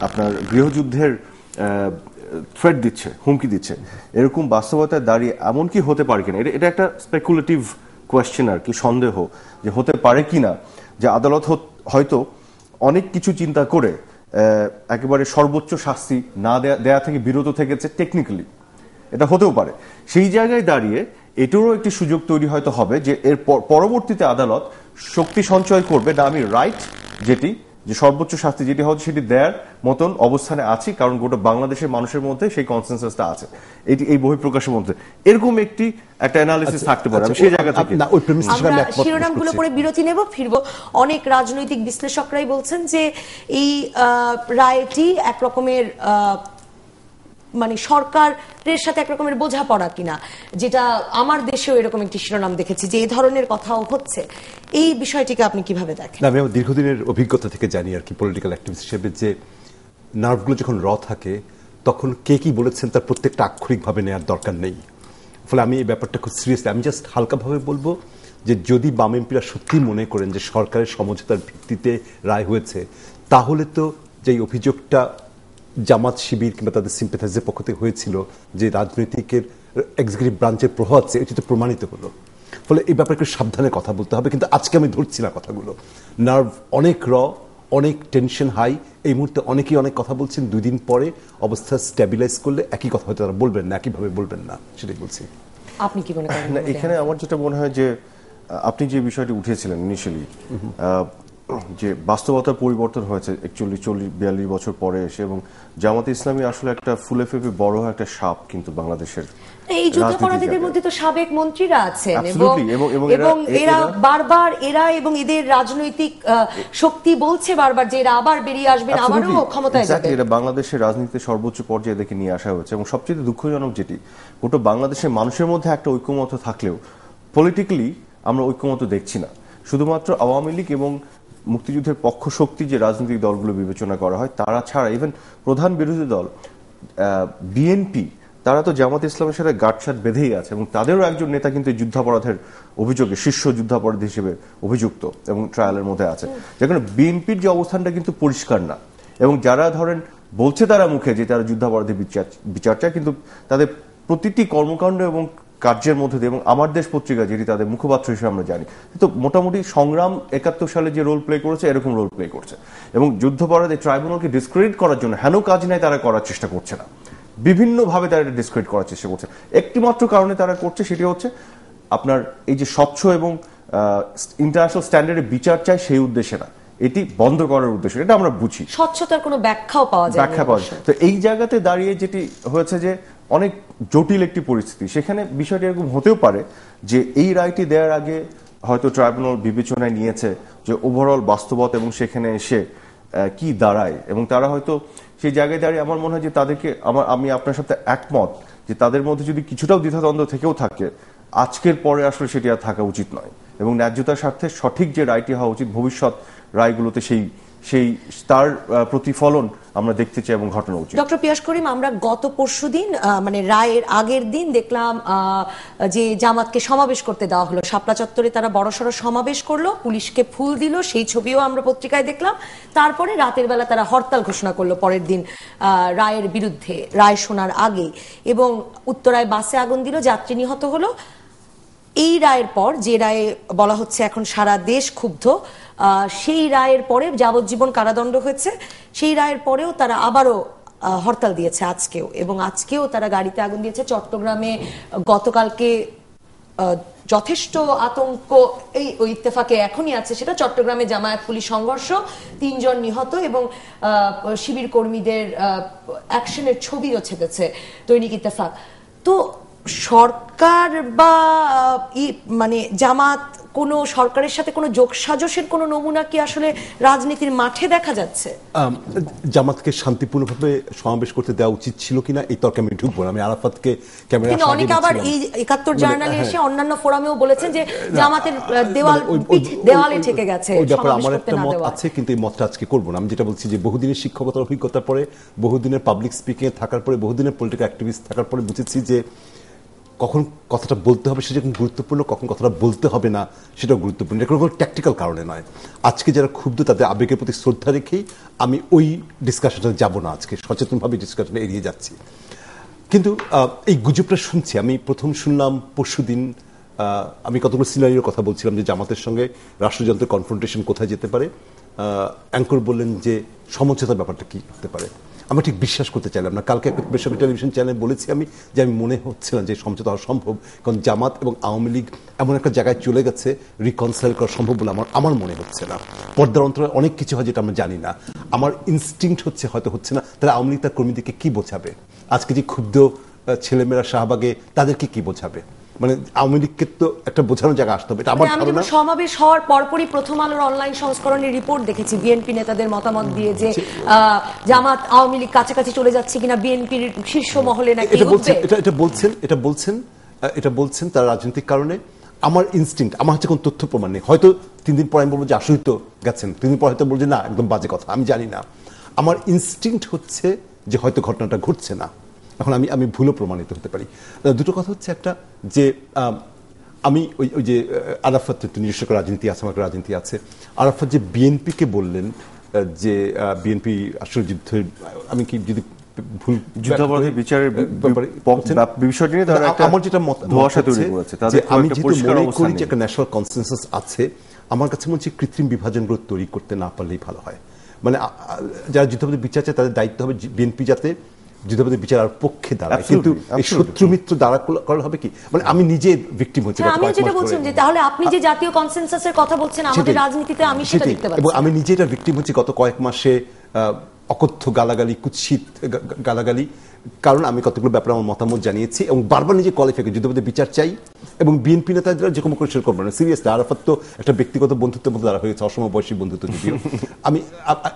আপনার গৃহযুদ্ধের থ্রেট দিচ্ছে, হুমকি দিচ্ছে, এরকম বাস্তবতায় দাঁড়িয়ে এমন কি হতে পারে কিনা, এটা একটা স্পেকুলেটিভ কোয়েশ্চেন আর কি, সন্দেহ যে হতে পারে কিনা যে আদালত হয়তো অনেক কিছু চিন্তা করে একেবারে সর্বোচ্চ শাস্তি না দেয়া থেকে বিরত থেকেছে টেকনিক্যালি, এটা হতেও পারে। সেই জায়গায় দাঁড়িয়ে এটারও একটি সুযোগ তৈরি হয়তো হবে যে এর পরবর্তীতে আদালত শক্তি সঞ্চয় করবে, না আমি রাইট যেটি, যে সর্বোচ্চ শাস্তি যেটি হবে সেটি দেওয়ার মতন অবস্থানে আছি, কারণ গোটা বাংলাদেশের মানুষের মধ্যে সেই কনসেনসাসটা আছে, এই বহিঃপ্রকাশের মধ্যে এরকম একটা অ্যানালিসিস থাকতে পারে। সেই জায়গা থেকে আমরা শিরোনামগুলো পরে বিরতি নেব, ফিরবো। অনেক রাজনৈতিক বিশ্লেষকরাই বলছেন যে এই রায়টি এক রকমের মানে সরকারের সাথে এক রকমের বোঝাপড়া কিনা, যেটা আমার দেশেও এরকম একটি শিরোনাম দেখেছি যে এই ধরনের কথাও হচ্ছে। এই বিষয়টিকে আপনি কিভাবে দেখেন? আমি আমার দীর্ঘদিনের অভিজ্ঞতা থেকে জানি আর কি, পলিটিক্যাল অ্যাক্টিভিস্ট হিসেবে, যে নার্ভগুলো যখন থাকে তখন কে কি বলেছেন তার প্রত্যেকটা আক্ষরিকভাবে নেওয়ার দরকার নেই। ফলে আমি এই ব্যাপারটা খুব সিরিয়াসলি, আমি জাস্ট হালকাভাবে বলবো যে যদি বাম এমপিরা সত্যি মনে করেন যে সরকারের সমঝোতার ভিত্তিতে রায় হয়েছে, তাহলে তো যেই অভিযোগটা জামাত শিবির কিংবা তাদের সিম্প্যাথাইজারের পক্ষ থেকে হয়েছিল যে রাজনৈতিকের এক্সিকিউটিভ ব্রাঞ্চের প্রভাব আছে, এটি তো প্রমাণিত হলো। ফলে এই ব্যাপারে একটু সাবধানে কথা বলতে হবে। কিন্তু আজকে আমি ধরছি না কথাগুলো, নার্ভ অনেক অনেক টেনশন হাই, এই মুহূর্তে অনেকেই অনেক কথা বলছেন। 2 দিন পরে অবস্থা স্ট্যাবিলাইজ করলে একই কথা হয়তো তারা বলবেন না, একইভাবে বলবেন না, সেটাই বলছি। আপনি কি মনে করেন? না, এখানে আমার যেটা মনে হয় যে আপনি যে বিষয়টি উঠিয়েছিলেন ইনিশিয়ালি, যে বাস্তবতার পরিবর্তন হয়েছে 41-42 বছর পরে এসে, এবং জামাতে ইসলামী আসলে একটা ফুলে ফেপে বড় একটা সাপ কিন্তু বাংলাদেশের এই যুদ্ধাপরাধীদের মধ্যে তো সাবেক মন্ত্রীরা আছেন এবং এরা বারবার এবং এদের রাজনৈতিক শক্তি বলছে বারবার যে এরা আবার বেরিয়ে আসবেন, আবারও ক্ষমতায় যাবেন। এটা বাংলাদেশের রাজনীতিতে সর্বোচ্চ পর্যায়ে এদেরকে নিয়ে আসা হয়েছে, এবং সবচেয়ে দুঃখজনক যেটি, গোটা বাংলাদেশের মানুষের মধ্যে একটা ঐক্যমত থাকলেও পলিটিক্যালি আমরা ঐক্যমত দেখছি না। শুধুমাত্র আওয়ামী লীগ এবং মুক্তিযুদ্ধের পক্ষ শক্তি যে রাজনৈতিক দলগুলো বিবেচনা করা হয় তারা ছাড়া ইভেন প্রধান বিরোধী দল বিএনপি, তারা তো জামাত ইসলামের সাথে গাঁটছাট বেঁধেই আছে, এবং তাদেরও একজন নেতা কিন্তু যুদ্ধাপরাধের অভিযোগে শীর্ষ যুদ্ধাপরাধী হিসেবে অভিযুক্ত এবং ট্রায়ালের মধ্যে আছে। যেখানে বিএনপির যে অবস্থানটা কিন্তু পরিষ্কার না, এবং যারা ধরেন বলছে তারা মুখে যে তারা যুদ্ধাপরাধী বিচার চায়, কিন্তু তাদের প্রতিটি কর্মকাণ্ড এবং কার্যের মধ্যে দিয়ে, এবং আমার দেশ পত্রিকা যেটি তাদের মুখপাত্র হিসেবে আমরা জানি, তো মোটামুটি সংগ্রাম 71 সালে যে রোল প্লে করেছে এরকম রোল প্লে করছে, এবং যুদ্ধাপরাধী ট্রাইব্যুনালকে ডিসক্রেডিট করার জন্য হেন কাজ নাই তারা করার চেষ্টা করছে না, বিভিন্নভাবে তারা এটা ডিসক্রেডিট করার চেষ্টা করছে। একটি মাত্র কারণে তারা করছে, সেটি হচ্ছে আপনার এই যে স্বচ্ছ এবং ইন্টারন্যাশনাল স্ট্যান্ডার্ডে বিচার চাই সেই উদ্দেশ্যে না, এটি বন্ধ করার উদ্দেশ্যে। এটা আমরা বুঝি, স্বচ্ছতার কোনো ব্যাখ্যাও পাওয়া যায় না। তো এই জায়গাতে দাঁড়িয়ে যেটি হয়েছে যে অনেক জটিল একটি পরিস্থিতি, সেখানে বিষয়টি এরকম হতেও পারে যে এই রায়টি দেওয়ার আগে হয়তো ট্রাইব্যুনাল বিবেচনায় নিয়েছে যে ওভারঅল বাস্তবতা এবং সেখানে এসে কি দাঁড়ায়, এবং তারা হয়তো সেই জায়গায় দাঁড়িয়ে আমার মনে হয় যে তাদেরকে আমি আপনার সাথে একমত যে তাদের মধ্যে যদি কিছুটাও দ্বিধাদ্বন্দ্ব থেকেও থাকে, আজকের পরে আসলে সেটি আর থাকা উচিত নয়, এবং ন্যায্যতার স্বার্থে সঠিক যে রায়টি হওয়া উচিত ভবিষ্যৎ রায়গুলোতে সেই তার প্রতিফলন আমরা দেখতে চাই এবং ঘটনা উচিত। ডক্টর পিয়াস করিম, আমরা গত পরশুদিন মানে রায়ের আগের দিন দেখলাম যে জামাতকে সমাবেশ করতে দেওয়া হলো, শাপলা চত্বরে তারা বড়সড় সমাবেশ করলো, পুলিশকে ফুল দিল, সেই ছবিও আমরা পত্রিকায় দেখলাম। তারপরে রাতের বেলা তারা হরতাল ঘোষণা করলো পরের দিন রায়ের বিরুদ্ধে, রায় শোনার আগে, এবং উত্তরায় বাসে আগুন দিল, যাত্রী নিহত হলো। এই রায়ের পর, যে রায়ে বলা হচ্ছে এখন সারা দেশ ক্ষুব্ধ, সেই রায়ের পরে যাবজ্জীবন কারাদণ্ড হয়েছে, সেই রায়ের পরেও তারা আবারও হরতাল দিয়েছে আজকেও, এবং আজকেও তারা গাড়িতে আগুন দিয়েছে। চট্টগ্রামে গতকালকে যথেষ্ট আতঙ্ক এই ইত্তেফাকে এখনই আছে, সেটা চট্টগ্রামে জামায়াত পুলিশ সংঘর্ষ, 3 জন নিহত, এবং শিবির কর্মীদের অ্যাকশনের ছবিও ছেপেছে দৈনিক ইত্তেফাক। তো সরকার বা মানে জামাত কোন সরকারের সাথে কোনো যোগসাজশের কোনো নমুনা কি আসলে রাজনীতির মাঠে দেখা যাচ্ছে? জামাতকে শান্তিপূর্ণভাবে সমাবেশ করতে দেওয়া উচিত ছিল কিনা এই তর্কে আমি ঢুকবো না। আমি আরাফাতকে ক্যামেরা কিন্তু অনেকে আবার এই 71 জার্নালে এসে অন্যান্য ফোরামেও বলেছেন যে জামাতের দেওয়ালে ঠেকে গেছে। ওই ব্যাপারে আমার একটা মত আছে, কিন্তু এই মতটা আজকে করবো না। আমি যেটা বলছি যে বহুদিনের শিক্ষকতার অভিজ্ঞতার পরে, বহুদিনের পাবলিক স্পিকিং এ থাকার পরে, বহুদিনের পলিটিক্যাল অ্যাক্টিভিস্ট থাকার পরে বুঝেছি যে কখন কথাটা বলতে হবে সেটা গুরুত্বপূর্ণ, কখন কথাটা বলতে হবে না সেটাও গুরুত্বপূর্ণ। এটা কোনো ট্যাকটিক্যাল কারণে নয়। আজকে যারা ক্ষুব্ধ তাদের আবেগের প্রতি শ্রদ্ধা রেখেই আমি ওই ডিসকাশনটা যাব না, আজকে সচেতনভাবে ডিসকাশনে এড়িয়ে যাচ্ছি। কিন্তু এই গুজবটা শুনছি, আমি প্রথম শুনলাম পরশুদিন। আমি কতগুলো সিনারিওর কথা বলছিলাম যে জামাতের সঙ্গে রাষ্ট্রযন্ত্রের কনফ্রন্টেশন কোথায় যেতে পারে। অ্যাঙ্কর বললেন যে সমঝোতার ব্যাপারটা কি হতে পারে। আমরা ঠিক বিশ্বাস করতে চাইলাম না। কালকে একটা বেসরকারি টেলিভিশন চ্যানেলে বলেছি আমি যে আমি মনে হচ্ছে না যে সমঝোতা হওয়া সম্ভব, কারণ জামাত এবং আওয়ামী লীগ এমন একটা জায়গায় চলে গেছে রিকনসাইল করা সম্ভব বলে আমার মনে হচ্ছে না। পর্দার অন্তরে অনেক কিছু হয় যেটা আমরা জানি না। আমার ইনস্টিংক্ট হচ্ছে হয়তো হচ্ছে না। তাহলে আওয়ামী লীগ তার কর্মীদেরকে কি বোঝাবে? আজকে যে ক্ষুব্ধ ছেলেমেয়েরা শাহবাগে তাদেরকে কি বোঝাবে? মানে আওয়ামী লীগকে তো একটা বোঝানোর জায়গা আসতে হবে। আমি যখন সমাবেশ হওয়ার পরপরই প্রথম আলোর অনলাইন সংস্করণের রিপোর্ট দেখেছি বিএনপি নেতাদের মতামত দিয়ে যে জামাত আওয়ামী লীগ কাছাকাছি চলে যাচ্ছে কিনা, বিএনপির শীর্ষ মহলে নাকি এটা বলছেন তার রাজনৈতিক কারণে। আমার ইনস্টিংক্ট, আমার হচ্ছে কোন তথ্য প্রমাণ নেই। হয়তো 3 দিন পর আমি বলবো যে আসলেই তো গেছেন, 3 দিন পর হয়তো বলছে না একদম বাজে কথা, আমি জানি না। আমার ইনস্টিংক্ট হচ্ছে যে হয়তো ঘটনাটা ঘটছে না। এখন আমি ভুলও প্রমাণিত হতে পারি। দুটো কথা হচ্ছে, একটা যে আমি ওই যে আরাফাত নিজস্ব রাজনীতি আছে, আমার রাজনীতি আছে। আরাফাত যে বিএনপিকে বললেন যে বিএনপি আসলে যুদ্ধের, আমি কি যদি ভুল যুদ্ধাপরাধী বিচারের বিষয়টি নিয়ে আমার যেটা মত যে আমি যেহেতু মনে করি যে একটা ন্যাশনাল কনসেনসাস আছে, আমার কাছে মনে হচ্ছে কৃত্রিম বিভাজনগুলো তৈরি করতে না পারলেই ভালো হয়। মানে যারা যুদ্ধাপরাধী বিচার চায় তাদের দায়িত্ব হবে বিএনপি যাতে যুদ্ধাপরাধের বিচার আর পক্ষে দাঁড়ায়, Absolutely, কিন্তু এই absolutely. শত্রু মিত্র দাঁড়া করলে হবে কি, মানে আমি নিজে ভিকটিম হচ্ছি গত আমি কয়েক যেটা মাস বলছিলাম যে ধরে। তাহলে আপনি যে জাতীয় কনসেনসাসের কথা বলছেন আমাদের সেটাই, রাজনীতিতে আমি সেটা সেটাই। দেখতে এবং পাচ্ছি। আমি নিজে এটা ভিকটিম হচ্ছি গত কয়েক মাসে অকথ্য গালাগালি, কুৎসিত গালাগালি, কারণ আমি কতগুলো ব্যাপারে আমার মতামত জানিয়েছি এবং বারবার নিজে কোয়ালিফাই করি যুদ্ধপরাধের বিচার চাই, এবং বিএনপি নেতাদের যে কোনো করে সেরকম করবো না। সিরিয়াসলি আরাফাত তো একটা ব্যক্তিগত বন্ধুত্বের মধ্যে দ্বারা হয়েছে, অসমবয়সী বন্ধুত্ব যদিও।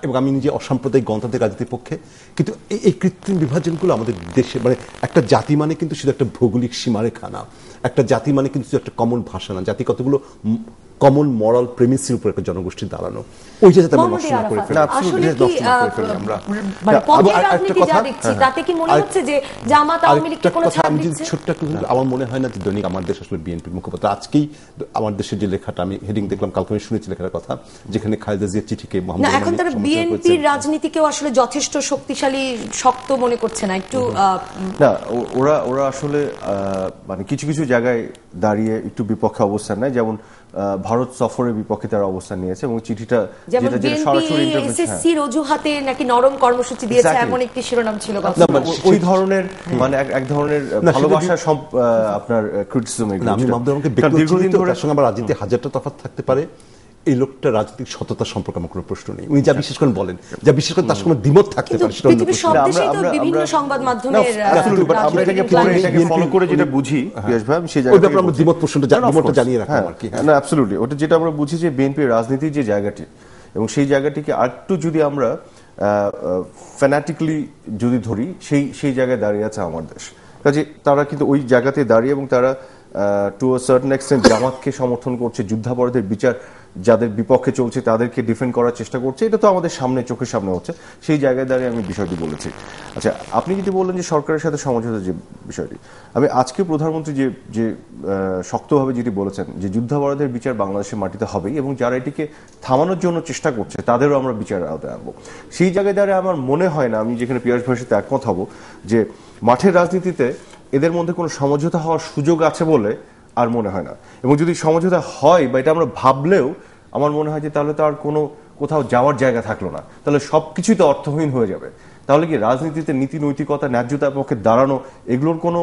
এবং আমি নিজে অসাম্প্রদায়িক গণতান্ত্রিক রাজনীতির পক্ষে, কিন্তু এই কৃত্রিম বিভাজনগুলো আমাদের দেশে, মানে একটা জাতি মানে কিন্তু শুধু একটা ভৌগোলিক সীমারেখা না, একটা জাতি মানে কিন্তু শুধু একটা কমন ভাষা না, জাতি কতগুলো কমন মরাল প্রেমিসের উপর একটা জনগোষ্ঠী দাঁড়ানো, ওই জায়গাতে আমরা নষ্ট না করে ফেলি। আসলে কি নষ্ট না করে ফেলি আমরা। মানে পথের আরেকটা রাজনীতি যা কথা, দেখছি তাতে কি মনে হচ্ছে যে জামাত আওয়ামী লীগকে আরেকটা কোনো কথা ছাড় আমি যদি দিচ্ছে? ছোট্ট একটু বলি, আমার মনে হয় না যে দৈনিক আমার দেশ আসলে বিএনপির মুখপাত্র। আজকেই আমার দেশের যে লেখাটা আমি হেডিং দেখলাম, কালকে আমি শুনেছি লেখার কথা, যেখানে খালেদা জিয়ার চিঠিকে না, এখন তারা বিএনপির রাজনীতিকেও আসলে যথেষ্ট শক্তিশালী, শক্ত মনে করছে না একটু। না, ওরা আসলে মানে কিছু কিছু জায়গায় দাঁড়িয়ে একটু বিপক্ষে অবস্থান নেয়, যেমন ভারত সফরের বিপক্ষে তারা অবস্থান নিয়েছে, এবং চিঠিটা যেমন যেটা বিএনপি সরাসরি এসএসসির অজুহাতে নাকি নরম কর্মসূচি দিয়েছে, Exactly. এমন একটি শিরোনাম ছিল গত ওই ধরনের, মানে এক ধরনের ভালোবাসার আপনার ক্রিটিসিজম। আমি মামুদুর রহমানকে দীর্ঘদিন ধরে, তার সঙ্গে আমার রাজনীতি হাজারটা তফাৎ থাকতে পারে, এই লোকটা রাজনৈতিক সততা সম্পর্কে আমার কোনো প্রশ্ন নেই। উনি যা বিশ্বাস করেন বলেন, যা বিশ্বাস করেন তার সঙ্গে দ্বিমত থাকতে কিন্তু পারে, সেটা অন্য পৃথিবীর প্রশ্ন। সব দেশেই তো বিভিন্ন সংবাদ মাধ্যমের আমরা এটাকে ফলো করে যেটা বুঝি, পিয়াস ভাই, আমি সেই ওই ব্যাপারে আমরা দ্বিমত দ্বিমতটা জানিয়ে রাখলাম আর কি। না, অ্যাবসলিউটলি, ওটা যেটা আমরা বুঝি যে বিএনপির রাজনীতির যে জায়গাটি, এবং সেই জায়গাটিকে আরেকটু যদি আমরা ফ্যানাটিক্যালি যদি ধরি, সেই জায়গায় দাঁড়িয়ে আছে আমার দেশ। কাজে তারা কিন্তু ওই জায়গাতে দাঁড়িয়ে, এবং তারা টু আ সার্টেন এক্সটেন্ট জামাতকে সমর্থন করছে, যুদ্ধাপরাধের বিচার যাদের বিপক্ষে চলছে তাদেরকে ডিফেন্ড করার চেষ্টা করছে, এটা তো আমাদের সামনে, চোখের সামনে হচ্ছে। সেই জায়গায় দাঁড়িয়ে আমি বিষয়টি বলেছি। আচ্ছা, আপনি যদি বললেন যে সরকারের সাথে সমঝোতার যে বিষয়টি, আমি আজকে প্রধানমন্ত্রী যে শক্তভাবে যেটি বলেছেন যে যুদ্ধাপরাধের বিচার বাংলাদেশের মাটিতে হবেই, এবং যারা এটিকে থামানোর জন্য চেষ্টা করছে তাদেরও আমরা বিচারের আওতায় আনবো, সেই জায়গায় দাঁড়িয়ে আমার মনে হয় না, আমি যেখানে পিয়াস ভাইয়ের সাথে একমত হব, যে মাঠের রাজনীতিতে এদের মধ্যে কোনো সমঝোতা হওয়ার সুযোগ আছে বলে আর মনে হয় না। এবং যদি সমঝোতা হয়, বা এটা আমরা ভাবলেও, আমার মনে হয় যে তাহলে তো আর কোথাও যাওয়ার জায়গা থাকলো না, তাহলে সবকিছুই তো অর্থহীন হয়ে যাবে। তাহলে কি রাজনীতিতে নীতি নৈতিকতা, ন্যায্যতার পক্ষে দাঁড়ানো, এগুলোর কোনো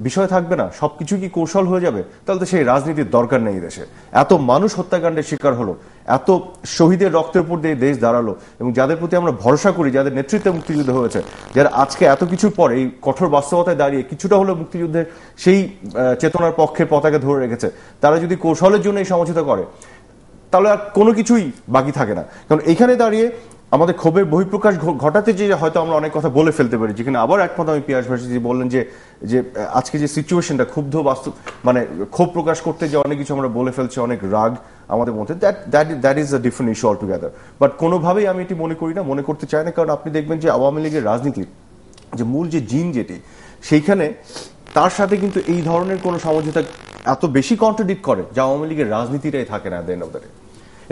বিষয় থাকবে না? সবকিছু কি কৌশল হয়ে যাবে? তাহলে তো সেই রাজনীতির দরকার নেই দেশে। এত মানুষ হত্যাকাণ্ডের শিকার হলো, এত শহীদের রক্তের উপর দিয়ে দেশ দাঁড়ালো, এবং যাদের প্রতি আমরা ভরসা করি, যাদের নেতৃত্বে মুক্তিযুদ্ধ হয়েছে, যারা আজকে এত কিছুর পর এই কঠোর বাস্তবতায় দাঁড়িয়ে কিছুটা হলেও মুক্তিযুদ্ধের সেই চেতনার পক্ষের পতাকা ধরে রেখেছে, তারা যদি কৌশলের জন্য এই সমঝোতা করে, তাহলে আর কোনো কিছুই বাকি থাকে না। কারণ এখানে দাঁড়িয়ে আমাদের ক্ষোভের বহিঃপ্রকাশ ঘটাতে যে হয়তো আমরা অনেক কথা বলে ফেলতে পারি, যেখানে আবার একমত আমি পিয়াস ভার্সিটি বললেন যে আজকে যে সিচুয়েশনটা, ক্ষুব্ধ বাস্তব, মানে ক্ষোভ প্রকাশ করতে যে অনেক কিছু আমরা বলে ফেলছি, অনেক রাগ আমাদের মধ্যে, that is a different issue all together. But কোনোভাবেই আমি এটি মনে করি না, মনে করতে চাই না। কারণ আপনি দেখবেন যে আওয়ামী লীগের রাজনীতির যে মূল যে জিন যেটি, সেইখানে তার সাথে কিন্তু এই ধরনের কোনো সমঝোতা এত বেশি কন্ট্রাডিক্ট করে যে আওয়ামী লীগের রাজনীতিটাই থাকে না at the end of the day.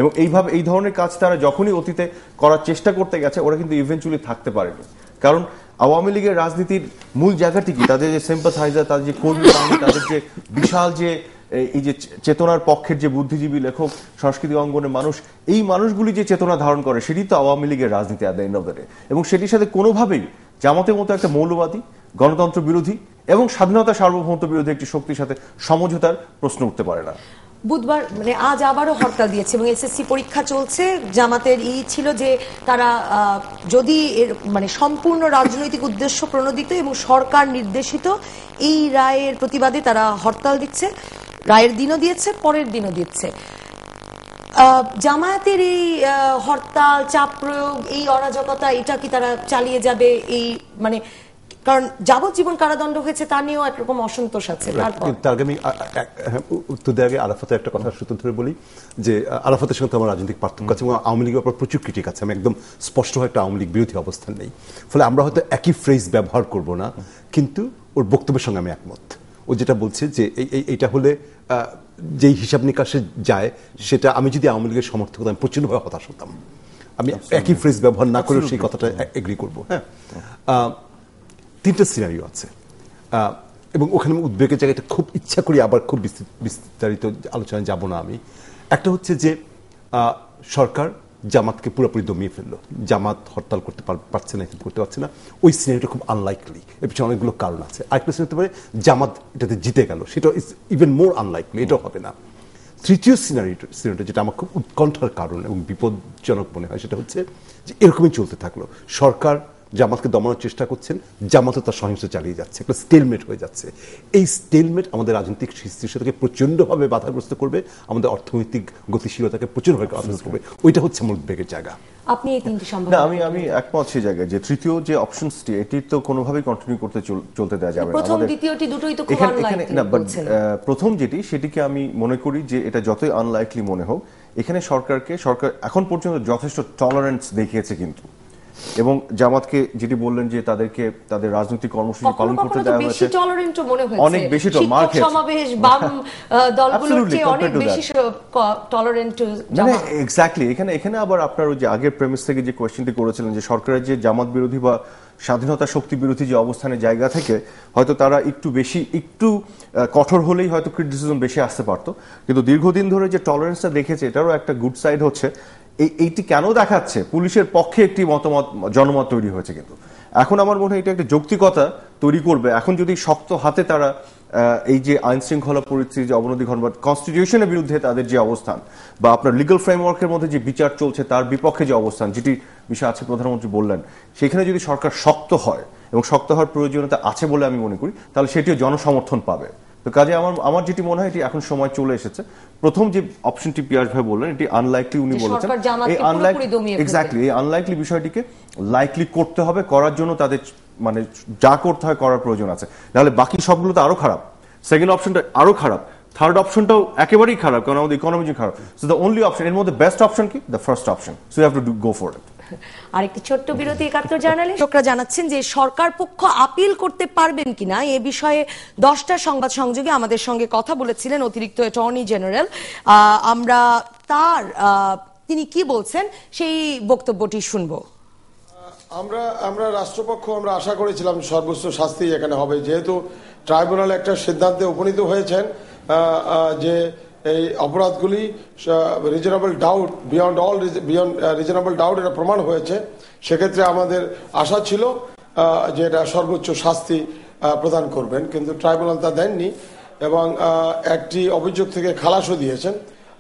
এবং এইভাবে এই ধরনের কাজ তারা যখনই অতীতে করার চেষ্টা করতে গেছে, ওরা কিন্তু ইভেন্চুয়ালি থাকতে পারেনি। কারণ আওয়ামী লীগের রাজনীতির মূল জায়গাটি কি, তাদের যে সিম্পাথাইজার, তাদের যে কর্মী বাহিনী, তাদের যে বিশাল যে এই যে চেতনার পক্ষের যে বুদ্ধিজীবী, লেখক, সাংস্কৃতিক অঙ্গনের মানুষ, এই মানুষগুলি যে চেতনা ধারণ করে, সেটি তো আওয়ামী লীগের রাজনীতি at the end of the day. এবং সেটির সাথে কোনোভাবেই জামাতের মতো একটা মৌলবাদী, গণতন্ত্র বিরোধী এবং স্বাধীনতা সার্বভৌমত্ব বিরোধী একটি শক্তির সাথে সমঝোতার প্রশ্ন উঠতে পারে না। বুধবার মানে আজ আবারও হরতাল দিয়েছে এবং এসএসসি পরীক্ষা চলছে। জামাতের ছিল যে তারা যদি এর মানে সম্পূর্ণ রাজনৈতিক উদ্দেশ্য প্রণোদিত এবং সরকার নির্দেশিত এই রায়ের প্রতিবাদে তারা হরতাল দিচ্ছে, রায়ের দিনও দিয়েছে, পরের দিনও দিচ্ছে। জামায়াতের এই হরতাল, চাপ প্রয়োগ, এই অরাজকতা, এটা কি তারা চালিয়ে যাবে? এই মানে কারণ যাবজ্জীবন কারাদণ্ড হয়েছে, তা নিয়েও একরকম অসন্তোষ আছে। তার আগে আমি উত্তর দেওয়ার আগে আরাফাতের একটা কথা সূত্র ধরে বলি যে আরাফাতের সঙ্গে আমার রাজনৈতিক পার্থক্য আছে এবং আওয়ামী লীগের ব্যাপারে প্রচুর ক্রিটিক আছে। আমি একদম স্পষ্ট একটা আওয়ামী লীগ বিরোধী অবস্থান নেই, ফলে আমরা হয়তো একই ফ্রেজ ব্যবহার করব না, কিন্তু ওর বক্তব্যের সঙ্গে আমি একমত। ও যেটা বলছে যে এইটা হলে যেই হিসাব নিকাশে যায়, সেটা আমি যদি আওয়ামী লীগের সমর্থক হতাম, আমি প্রচণ্ডভাবে হতাশ হতাম। আমি একই ফ্রেজ ব্যবহার না করেও সেই কথাটা এগ্রি করবো। হ্যাঁ, তিনটা সিনারিও আছে এবং ওখানে উদ্বেগের জায়গাটা খুব ইচ্ছা করি আবার খুব বিস্তারিত আলোচনায় যাব না আমি। একটা হচ্ছে যে সরকার জামাতকে পুরোপুরি দমিয়ে ফেললো, জামাত হরতাল করতে পারছে না, করতে পারছে না, ওই সিনারিটা খুব আনলাইকলি। এর পিছনে অনেকগুলো কারণ আছে। আরেকটা সিনারি হতে পারে জামাত এটাতে জিতে গেল, সেটা ইজ ইভেন মোর আনলাইকলি, এটাও হবে না। তৃতীয় সিনারিটা যেটা আমার খুব উৎকণ্ঠার কারণ এবং বিপজ্জনক মনে হয়, সেটা হচ্ছে যে এরকমই চলতে থাকলো, সরকার জামাতকে দমানোর চেষ্টা করছেন, জামাতও তার সহিংসতা চালিয়ে যাচ্ছে, একটা স্টেলমেট হয়ে যাচ্ছে। এই স্টেলমেট আমাদের রাজনৈতিক স্থিতিশীলতাকে প্রচণ্ডভাবে বাধাগ্রস্ত করবে, আমাদের অর্থনৈতিক গতিশীলতাকে প্রচুরভাবে বাধাগ্রস্ত করবে। ওইটা হচ্ছে আমার উদ্বেগের জায়গা। আপনি এই তিনটি সম্ভব না, আমি একমত সেই জায়গায় যে তৃতীয় যে অপশনসটি, এটি তো কোনোভাবেই কন্টিনিউ করতে চলতে দেওয়া যাবে না। প্রথম দ্বিতীয়টি দুটোই তো খুব আনলাইকলি না, বাট বলছেন। প্রথম যেটি, সেটিকে আমি মনে করি যে এটা যতই আনলাইকলি মনে হোক, এখানে সরকার এখন পর্যন্ত যথেষ্ট টলারেন্স দেখিয়েছে কিন্তু, এবং জামাতকে যেটি বললেন যে তাদেরকে তাদের রাজনৈতিক কর্মসূচি পালন করতে দেওয়া হয়েছে, অনেক বেশি মার খেয়েছে। সমাবেশ বাম দলগুলোর চেয়ে অনেক বেশি টলারেন্ট। মানে এক্স্যাক্টলি এখানে আবার আপনার ওই যে আগের প্রেমিস থেকে যে কোয়েশ্চেনটি করেছিলেন যে সরকারের যে জামাত বিরোধী বা স্বাধীনতা শক্তি বিরোধী যে অবস্থানের জায়গা থেকে হয়তো তারা একটু কঠোর হলেই হয়তো ক্রিটিসিজম বেশি আসতে পারতো, কিন্তু দীর্ঘদিন ধরে যে টলারেন্সটা দেখেছে, এটারও একটা গুড সাইড হচ্ছে এইটি কেন দেখাচ্ছে, পুলিশের পক্ষে একটি জনমত তৈরি হয়েছে। কিন্তু এখন আমার মনে হয় এটা একটা যৌক্তিকতা তৈরি করবে। এখন যদি শক্ত হাতে তারা এই যে আইন শৃঙ্খলা পরিস্থিতির যে অবনতি ঘটবে, বা কনস্টিটিউশনের বিরুদ্ধে তাদের যে অবস্থান, বা আপনার লিগ্যাল ফ্রেমওয়ার্কের মধ্যে যে বিচার চলছে তার বিপক্ষে যে অবস্থান, যেটি বিষয় আছে প্রধানমন্ত্রী বললেন, সেখানে যদি সরকার শক্ত হয় এবং শক্ত হওয়ার প্রয়োজনীয়তা আছে বলে আমি মনে করি, তাহলে সেটিও জনসমর্থন পাবে। তো কাজে আমার যেটি মনে হয় এটি এখন সময় চলে এসেছে। প্রথম যে অপশনটি পিয়াস ভাই বললেন, এটি আনলাইকলি, উনি বলেছেন এই আনলাইকলি বিষয়টিকে লাইকলি করতে হবে, করার জন্য তাদের মানে যা করতে হয় করার প্রয়োজন আছে, নাহলে বাকি সবগুলো তো আরো খারাপ। সেকেন্ড অপশনটা আরো খারাপ, থার্ড অপশনটাও একেবারেই খারাপ, কারণ আমাদের ইকোনমি খারাপ। সো দ্য অনলি অপশন, এর মধ্যে বেস্ট অপশন কি? The first option. So you have to go for it. আরেকটি ছোট্ট বিরতি ৭১ জার্নালে দর্শকরা জানাচ্ছেন যে সরকার পক্ষ আপিল করতে পারবেন কিনা এ বিষয়ে 10টা সংবাদ সংযোগে আমাদের সঙ্গে কথা বলেছিলেন অতিরিক্ত অ্যাটর্নি জেনারেল। আমরা তিনি কি বলছেন সেই বক্তব্যটি শুনবো। আমরা রাষ্ট্রপক্ষ আমরা আশা করেছিলাম সর্বোচ্চ শাস্তি এখানে হবে, যেহেতু ট্রাইব্যুনাল একটা সিদ্ধান্তে উপনীত হয়েছেন যে এই অপরাধগুলি reasonable doubt, beyond reasonable doubt এটা প্রমাণ হয়েছে। সেক্ষেত্রে আমাদের আশা ছিল যে এটা সর্বোচ্চ শাস্তি প্রদান করবেন, কিন্তু ট্রাইব্যুনাল তা দেননি এবং একটি অভিযোগ থেকে খালাসও দিয়েছেন।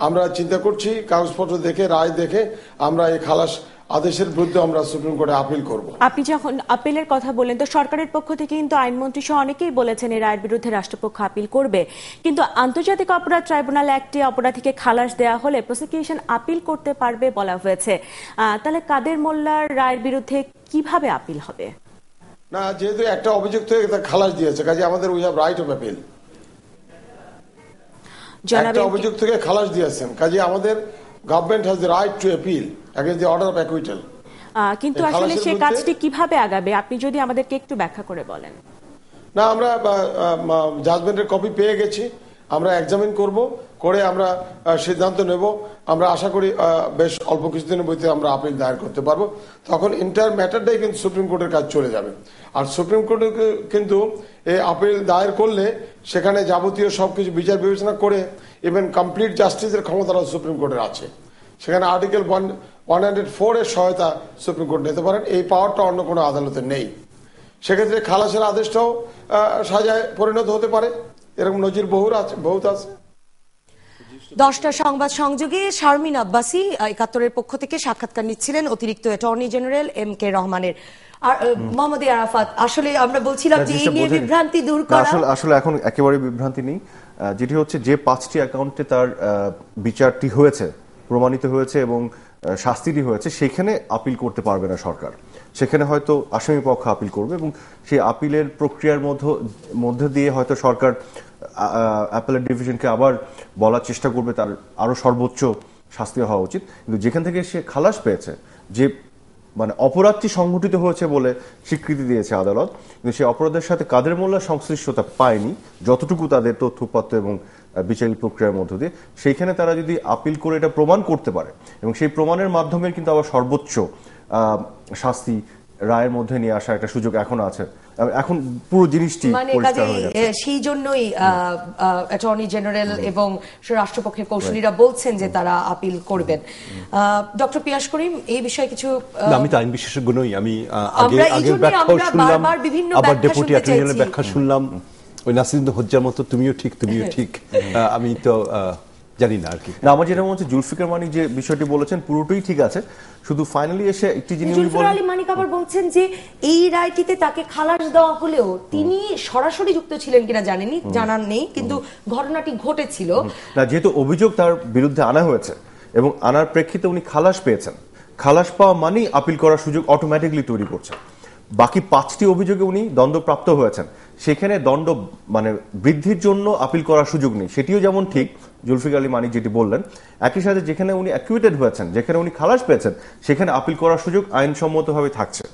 আমরা চিন্তা করছি কাগজপত্র দেখে, রায় দেখে আমরা এই খালাস আদেশের বিরুদ্ধে আমরা সুপ্রিম কোর্টে আপিল করব। আপনি যখন আপিলের কথা বললেন, তো সরকারের পক্ষ থেকে কিন্তু আইনমন্ত্রী সহ অনেকেই বলেছেন এই রায়ের বিরুদ্ধে রাষ্ট্রপক্ষ আপিল করবে, কিন্তু আন্তর্জাতিক অপরাধ ট্রাইব্যুনালে একটি অপরাধীকে খালাস দেওয়া হলে প্রসিকিউশন আপিল করতে পারবে বলা হয়েছে। তাহলে কাদের মোল্লার রায়ের বিরুদ্ধে কিভাবে আপিল হবে? না, যেহেতু একটা অভিযোগ থেকে খালাস দিয়েছে, কাজে আমাদের we have right of appeal. একটা অভিযোগ থেকে খালাস দিয়েছেন, কাজে আমাদের government has the right two appeal against the order of acquittal. কিন্তু আসলে সেই কাজটি কিভাবে আগাবে আপনি যদি আমাদেরকে একটু ব্যাখ্যা করে বলেন। না, আমরা জাজমেন্টের কপি পেয়ে গেছি, আমরা এক্সামিন করব, করে আমরা সিদ্ধান্ত নেব। আমরা আশা করি বেশ অল্প কিছুদিনের মধ্যে আমরা আপিল দায়ের করতে পারবো, তখন ইন্টার ম্যাটারটাই কিন্তু সুপ্রিম কোর্টের কাছে চলে যাবে। আর সুপ্রিম কোর্টে কিন্তু এই আপিল দায়ের করলে সেখানে যাবতীয় সবকিছু বিচার বিবেচনা করে ইভেন কমপ্লিট জাস্টিসের ক্ষমতাও সুপ্রিম কোর্টের আছে। সেখানে আর্টিকেল 104 এর সহায়তা সুপ্রিম কোর্ট নিতে পারেন, এই পাওয়ারটা অন্য কোনো আদালতে নেই। সেক্ষেত্রে খালাসের আদেশটাও সাজায় পরিণত হতে পারে, এরকম নজির বহুত আছে। 10টা সংবাদ সংযোগে শারমিন আব্বাসী ৭১-এর পক্ষ থেকে সাক্ষাৎকার নিচ্ছিলেন অতিরিক্ত অ্যাটর্নি জেনারেল এম কে রহমানের। আর মোহাম্মদ আরাফাত, আসলে আমরা বলছিলাম যে এই নিয়ে বিভ্রান্তি দূর করা, আসলে এখন একেবারে বিভ্রান্তি নেই। যেটি হচ্ছে যে 5টি অ্যাকাউন্টে তার বিচারটি হয়েছে, প্রমাণিত হয়েছে এবং শাস্তিটি হয়েছে, সেখানে আপিল করতে পারবে না সরকার। সেখানে হয়তো আসামি পক্ষ আপিল করবে এবং সেই আপিলের প্রক্রিয়ার মধ্যে দিয়ে হয়তো সরকার অ্যাপেলেট ডিভিশনকে আবার বলার চেষ্টা করবে তার আরো সর্বোচ্চ শাস্তি হওয়া উচিত। কিন্তু যেখান থেকে সে খালাস পেয়েছে, যে মানে অপরাধটি সংঘটিত হয়েছে বলে স্বীকৃতি দিয়েছে আদালত, কিন্তু সেই অপরাধের সাথে কাদের মোল্লার সংশ্লিষ্টতা পায়নি, যতটুকু তাদের তথ্যপত্র এবং বিচারিক প্রক্রিয়ার মধ্য দিয়ে, সেইখানে তারা যদি আপিল করে এটা প্রমাণ করতে পারে এবং সেই প্রমাণের মাধ্যমে কিন্তু আবার সর্বোচ্চ শাস্তি রায়ের মধ্যে নিয়ে আসার একটা সুযোগ এখন আছে এখন পুরো জিনিসটি মানে পরিষ্কার কাজেই হয়ে যাচ্ছে। সেই জন্যই অ্যাটর্নি জেনারেল এবং রাষ্ট্রপক্ষের কৌঁসুলিরা বলছেন যে তারা আপিল করবেন। ডক্টর পিয়াস করিম, এই বিষয়ে কিছু না, আমি তো আইন বিশেষজ্ঞ নই, আমি আমরা এই আগের জন্যই ব্যাখ্যাও আমরা শুনলাম, বারবার বিভিন্ন আবার ব্যাখ্যা ডেপুটি শুনতে অ্যাটর্নি জেনারেল চাইছি। ব্যাখ্যা শুনলাম, ওই নাসিরুদ্দিন হজ্জার মতো তুমিও ঠিক আমি তো জানি না আর কি। না, আমার যেটা মনে হচ্ছে জুলফিকার মানিক যে বিষয়টি বলেছেন পুরোটাই ঠিক আছে, শুধু ফাইনালি এসে একটি জিনিস জুলফিকার আলী মানিক আবার বলছেন যে এই রায়টিতে তাকে খালাস দেওয়া হলেও তিনি সরাসরি যুক্ত ছিলেন কিনা জানার নেই, কিন্তু ঘটনাটি ঘটেছিল। না, যেহেতু অভিযোগ তার বিরুদ্ধে আনা হয়েছে এবং আনার প্রেক্ষিতে উনি খালাস পেয়েছেন, খালাস পাওয়া মানেই আপিল করার সুযোগ অটোমেটিকলি তৈরি করছে। বাকি 5টি অভিযোগে উনি দণ্ডপ্রাপ্ত হয়েছেন, সেখানে দণ্ড মানে বৃদ্ধির জন্য আপিল করার সুযোগ নেই, সেটিও যেমন ঠিক জুলফিকার আলী মানিক যেটি বললেন। একই সাথে যেখানে উনি অ্যাকুইটেড হয়েছেন, যেখানে উনি খালাস পেয়েছেন, সেখানে আপিল করার সুযোগ আইনসম্মতভাবে থাকছে,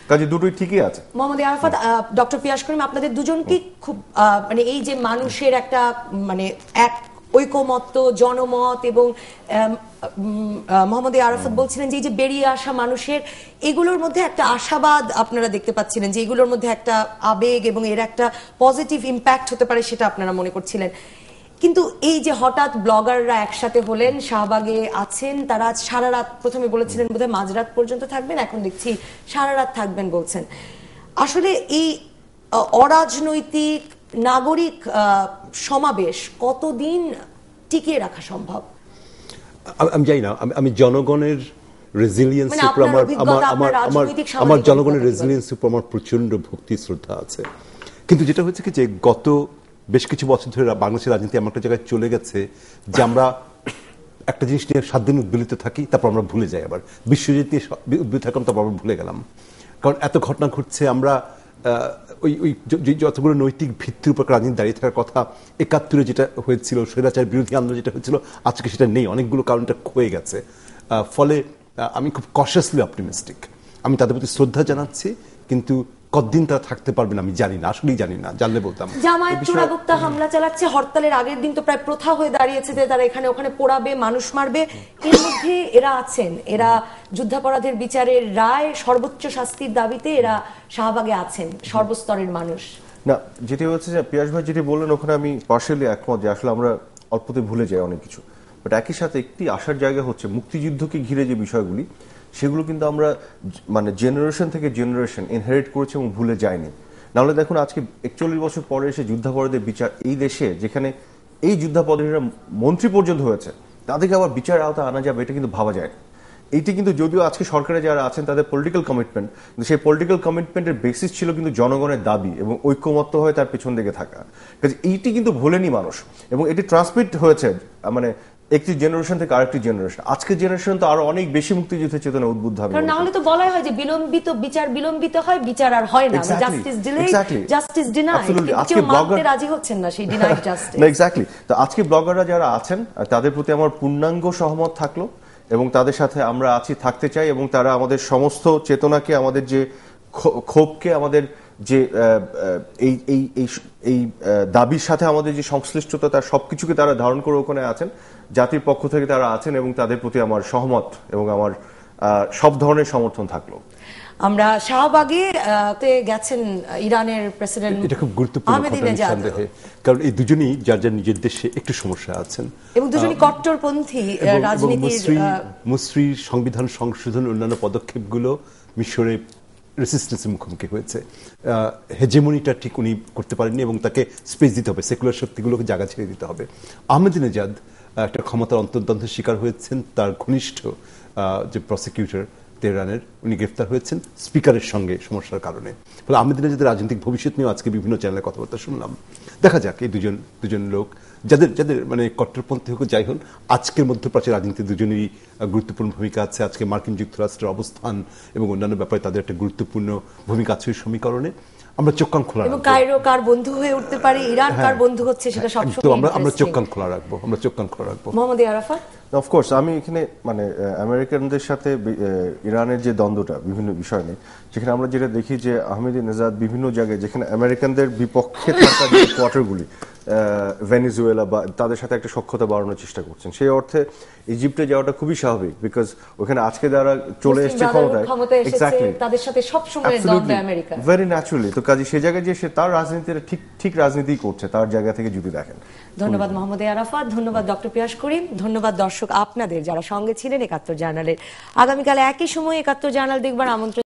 কাজে দুটোই ঠিকই আছে। মোহাম্মদ আরাফাত, ডক্টর পিয়াস করিম, আপনাদের দুজনকে খুব মানে এই যে মানুষের একটা মানে এক ঐকমত্য জনমত এবং মোহাম্মদ আরাফাত বলছিলেন যে এই যে বেরিয়ে আসা মানুষের এগুলোর মধ্যে একটা আশাবাদ আপনারা দেখতে পাচ্ছিলেন, যে এগুলোর মধ্যে একটা আবেগ এবং এর একটা পজিটিভ ইম্প্যাক্ট হতে পারে, সেটা আপনারা মনে করছিলেন। কিন্তু এই যে হঠাৎ ব্লগাররা একসাথে হলেন, শাহবাগে আছেন, তারা আজ সারা রাত, প্রথমে বলেছিলেন বোধহয় মাঝরাত পর্যন্ত থাকবেন, এখন দেখছি সারা রাত থাকবেন বলছেন। আসলে এই অরাজনৈতিক নাগরিক সমাবেশ কতদিন টিকিয়ে রাখা সম্ভব? আমি জানি না, আমি জনগণের রেজিলিয়েন্সের উপর আমার জনগণের রেজিলিয়েন্সের উপর আমার প্রচন্ড ভক্তি শ্রদ্ধা আছে। কিন্তু যেটা হচ্ছে কি যে গত বেশ কিছু বছর ধরে বাংলাদেশের রাজনীতি এমন একটা জায়গায় চলে গেছে যে আমরা একটা জিনিস নিয়ে 7 দিন উদ্বেলিত থাকি, তারপর আমরা ভুলে যাই, আবার বিশ্বজিৎ নিয়ে উদ্বেলিত থাকলাম, তারপর আমরা ভুলে গেলাম, কারণ এত ঘটনা ঘটছে। আমরা ওই যতগুলো নৈতিক ভিত্তির উপর রাজনীতি দাঁড়িয়ে থাকার কথা, 71-এ যেটা হয়েছিল স্বৈরাচার বিরোধী আন্দোলন যেটা হয়েছিল, আজকে সেটা নেই, অনেকগুলো কারণটা ক্ষয়ে গেছে। ফলে আমি খুব কশাসলি অপটিমিস্টিক, আমি তাদের প্রতি শ্রদ্ধা জানাচ্ছি, কিন্তু কতদিন তারা থাকতে পারবেন আমি জানি না, আসলেই জানি না, জানলে বলতাম। জামায়াত চোরাগোপ্তা হামলা চালাচ্ছে, হরতালের আগের দিন তো প্রায় প্রথা হয়ে দাঁড়িয়েছে যে তারা এখানে ওখানে পোড়াবে, মানুষ মারবে। এর মধ্যে এরা আছেন, এরা যুদ্ধাপরাধের বিচারের রায়, সর্বোচ্চ শাস্তির দাবিতে এরা শাহবাগে আছেন, সর্বস্তরের মানুষ। না, যেটি হচ্ছে যে পিয়াস ভাই যেটি বললেন, ওখানে আমি পার্শিয়ালি একমত যে আসলে আমরা অল্পতে ভুলে যাই অনেক কিছু, বাট একই সাথে একটি আশার জায়গা হচ্ছে মুক্তিযুদ্ধকে ঘিরে যে বিষয়গুলি, সেগুলো কিন্তু আমরা মানে জেনারেশন থেকে জেনারেশন ইনহেরিট করেছি এবং ভুলে যায়নি। নাহলে দেখুন, আজকে 41 বছর পরে এসে যুদ্ধাপরাধের বিচার এই দেশে, যেখানে এই যুদ্ধাপরাধীরা মন্ত্রী পর্যন্ত হয়েছে, তাদেরকে আবার বিচার আওতায় আনা যাবে, এটা কিন্তু ভাবা যায় না। এইটি কিন্তু যদিও আজকে সরকারে যারা আছেন তাদের পলিটিক্যাল কমিটমেন্ট, কিন্তু সেই পলিটিক্যাল কমিটমেন্টের বেসিস ছিল কিন্তু জনগণের দাবি এবং ঐক্যমত্য হয়ে তার পেছন দিকে থাকা। কাজে এইটি কিন্তু ভোলেনি মানুষ, এবং এটি ট্রান্সমিট হয়েছে মানে একটি জেনারেশন থেকে আরেকটি জেনারেশন। আজকের জেনারেশন তো আরো অনেক বেশি মুক্তিযুদ্ধের চেতনা উদ্বুদ্ধ হবে, কারণ না হলে তো বলাই হয় যে বিলম্বিত বিচার বিলম্বিত হয়, বিচার আর হয় না, জাস্টিস ডিলেড, জাস্টিস ডিনাইড। আজকে ব্লগার রাজি হচ্ছেন না সেই ডিনাইড জাস্টিস। না, এক্স্যাক্টলি। তো আজকে ব্লগাররা যারা আছেন তাদের প্রতি আমার পূর্ণাঙ্গ সহমত থাকলো, এবং তাদের সাথে আমরা আছি, থাকতে চাই, এবং তারা আমাদের সমস্ত চেতনাকে, আমাদের যে ক্ষোভকে, আমাদের যে এই দাবির সাথে আমাদের যে সংশ্লিষ্টতা, তার সবকিছুকে তারা ধারণ করে ওখানে আছেন, জাতির পক্ষ থেকে তারা আছেন, এবং তাদের প্রতি আমার সহমত এবং আমার সব ধরনের সমর্থন থাকলো। আমরা শাহবাগে গেছেন ইরানের প্রেসিডেন্ট, এটা খুব গুরুত্বপূর্ণ সন্দেহে, কারণ এই দুজনই যার যার নিজের দেশে একটু সমস্যা আছেন, এবং দুজনই কট্টরপন্থী রাজনীতির। মুসরির সংবিধান সংশোধন অন্যান্য পদক্ষেপগুলো মিশরে রেসিস্টেন্সের মুখোমুখি হয়েছে। হেজেমনিটা ঠিক উনি করতে পারেননি, এবং তাকে স্পেস দিতে হবে, সেকুলার শক্তিগুলোকে জায়গা ছেড়ে দিতে হবে। আহমেদিনেজাদ একটা ক্ষমতার অন্তর্দ্বন্দ্বের শিকার হয়েছেন, তার ঘনিষ্ঠ যে প্রসিকিউটর তেহরানের, উনি গ্রেফতার হয়েছেন স্পিকারের সঙ্গে সমস্যার কারণে। ফলে আহমেদিনেজাদের রাজনৈতিক ভবিষ্যৎ নিয়েও আজকে বিভিন্ন চ্যানেলে কথাবার্তা শুনলাম। দেখা যাক এই দুজন লোক যাদের মানে কট্টরপন্থী হোক যাই হোক, আজকের মধ্যপ্রাচ্যের রাজনীতি দুজনেরই গুরুত্বপূর্ণ ভূমিকা আছে। আজকে মার্কিন যুক্তরাষ্ট্রের অবস্থান এবং অন্যান্য ব্যাপারে তাদের একটা গুরুত্বপূর্ণ ভূমিকা আছে এই সমীকরণে। আমরা চোখ কান খোলা রাখবো, এবং কায়রো কার বন্ধু হয়ে উঠতে পারে, ইরান কার বন্ধু হচ্ছে, সেটা সবসময় আমরা চোখ কান খোলা রাখবো, আমরা চোখ কান খোলা রাখবো। মোহাম্মদ আরাফাত, অফকোর্স আমি এখানে মানে আমেরিকানদের সাথে ইরানের যে দ্বন্দ্বটা বিভিন্ন বিষয় নিয়ে, যেখানে আমরা যেটা দেখি যে আহমেদিনেজাদ বিভিন্ন জায়গায় যেখানে আমেরিকানদের বিপক্ষে থাকা যে কোয়ার্টারগুলি, ভেনেজুয়েলা বা তাদের সাথে একটা সখ্যতা বাড়ানোর চেষ্টা করছেন। সেই অর্থে ইজিপ্টে যাওয়াটা খুবই স্বাভাবিক, বিকজ ওখানে আজকে যারা চলে এসছে ক্ষমতায়, এক্স্যাক্টলি তাদের সাথে সব সময় দ্বন্দ্বে আমেরিকা, ভেরি ন্যাচুরালি। তো কাজে সেই জায়গায় যে সে তার রাজনীতিটা ঠিক রাজনীতিই করছে তার জায়গা থেকে যদি দেখেন। ধন্যবাদ মোহাম্মদ এ আরাফাত, ধন্যবাদ ডক্টর পিয়াস করিম, ধন্যবাদ দর্শক আপনাদের যারা সঙ্গে ছিলেন ৭১ জার্নালের। আগামীকাল একই সময় ৭১ জার্নাল দেখবার আমন্ত্রণ।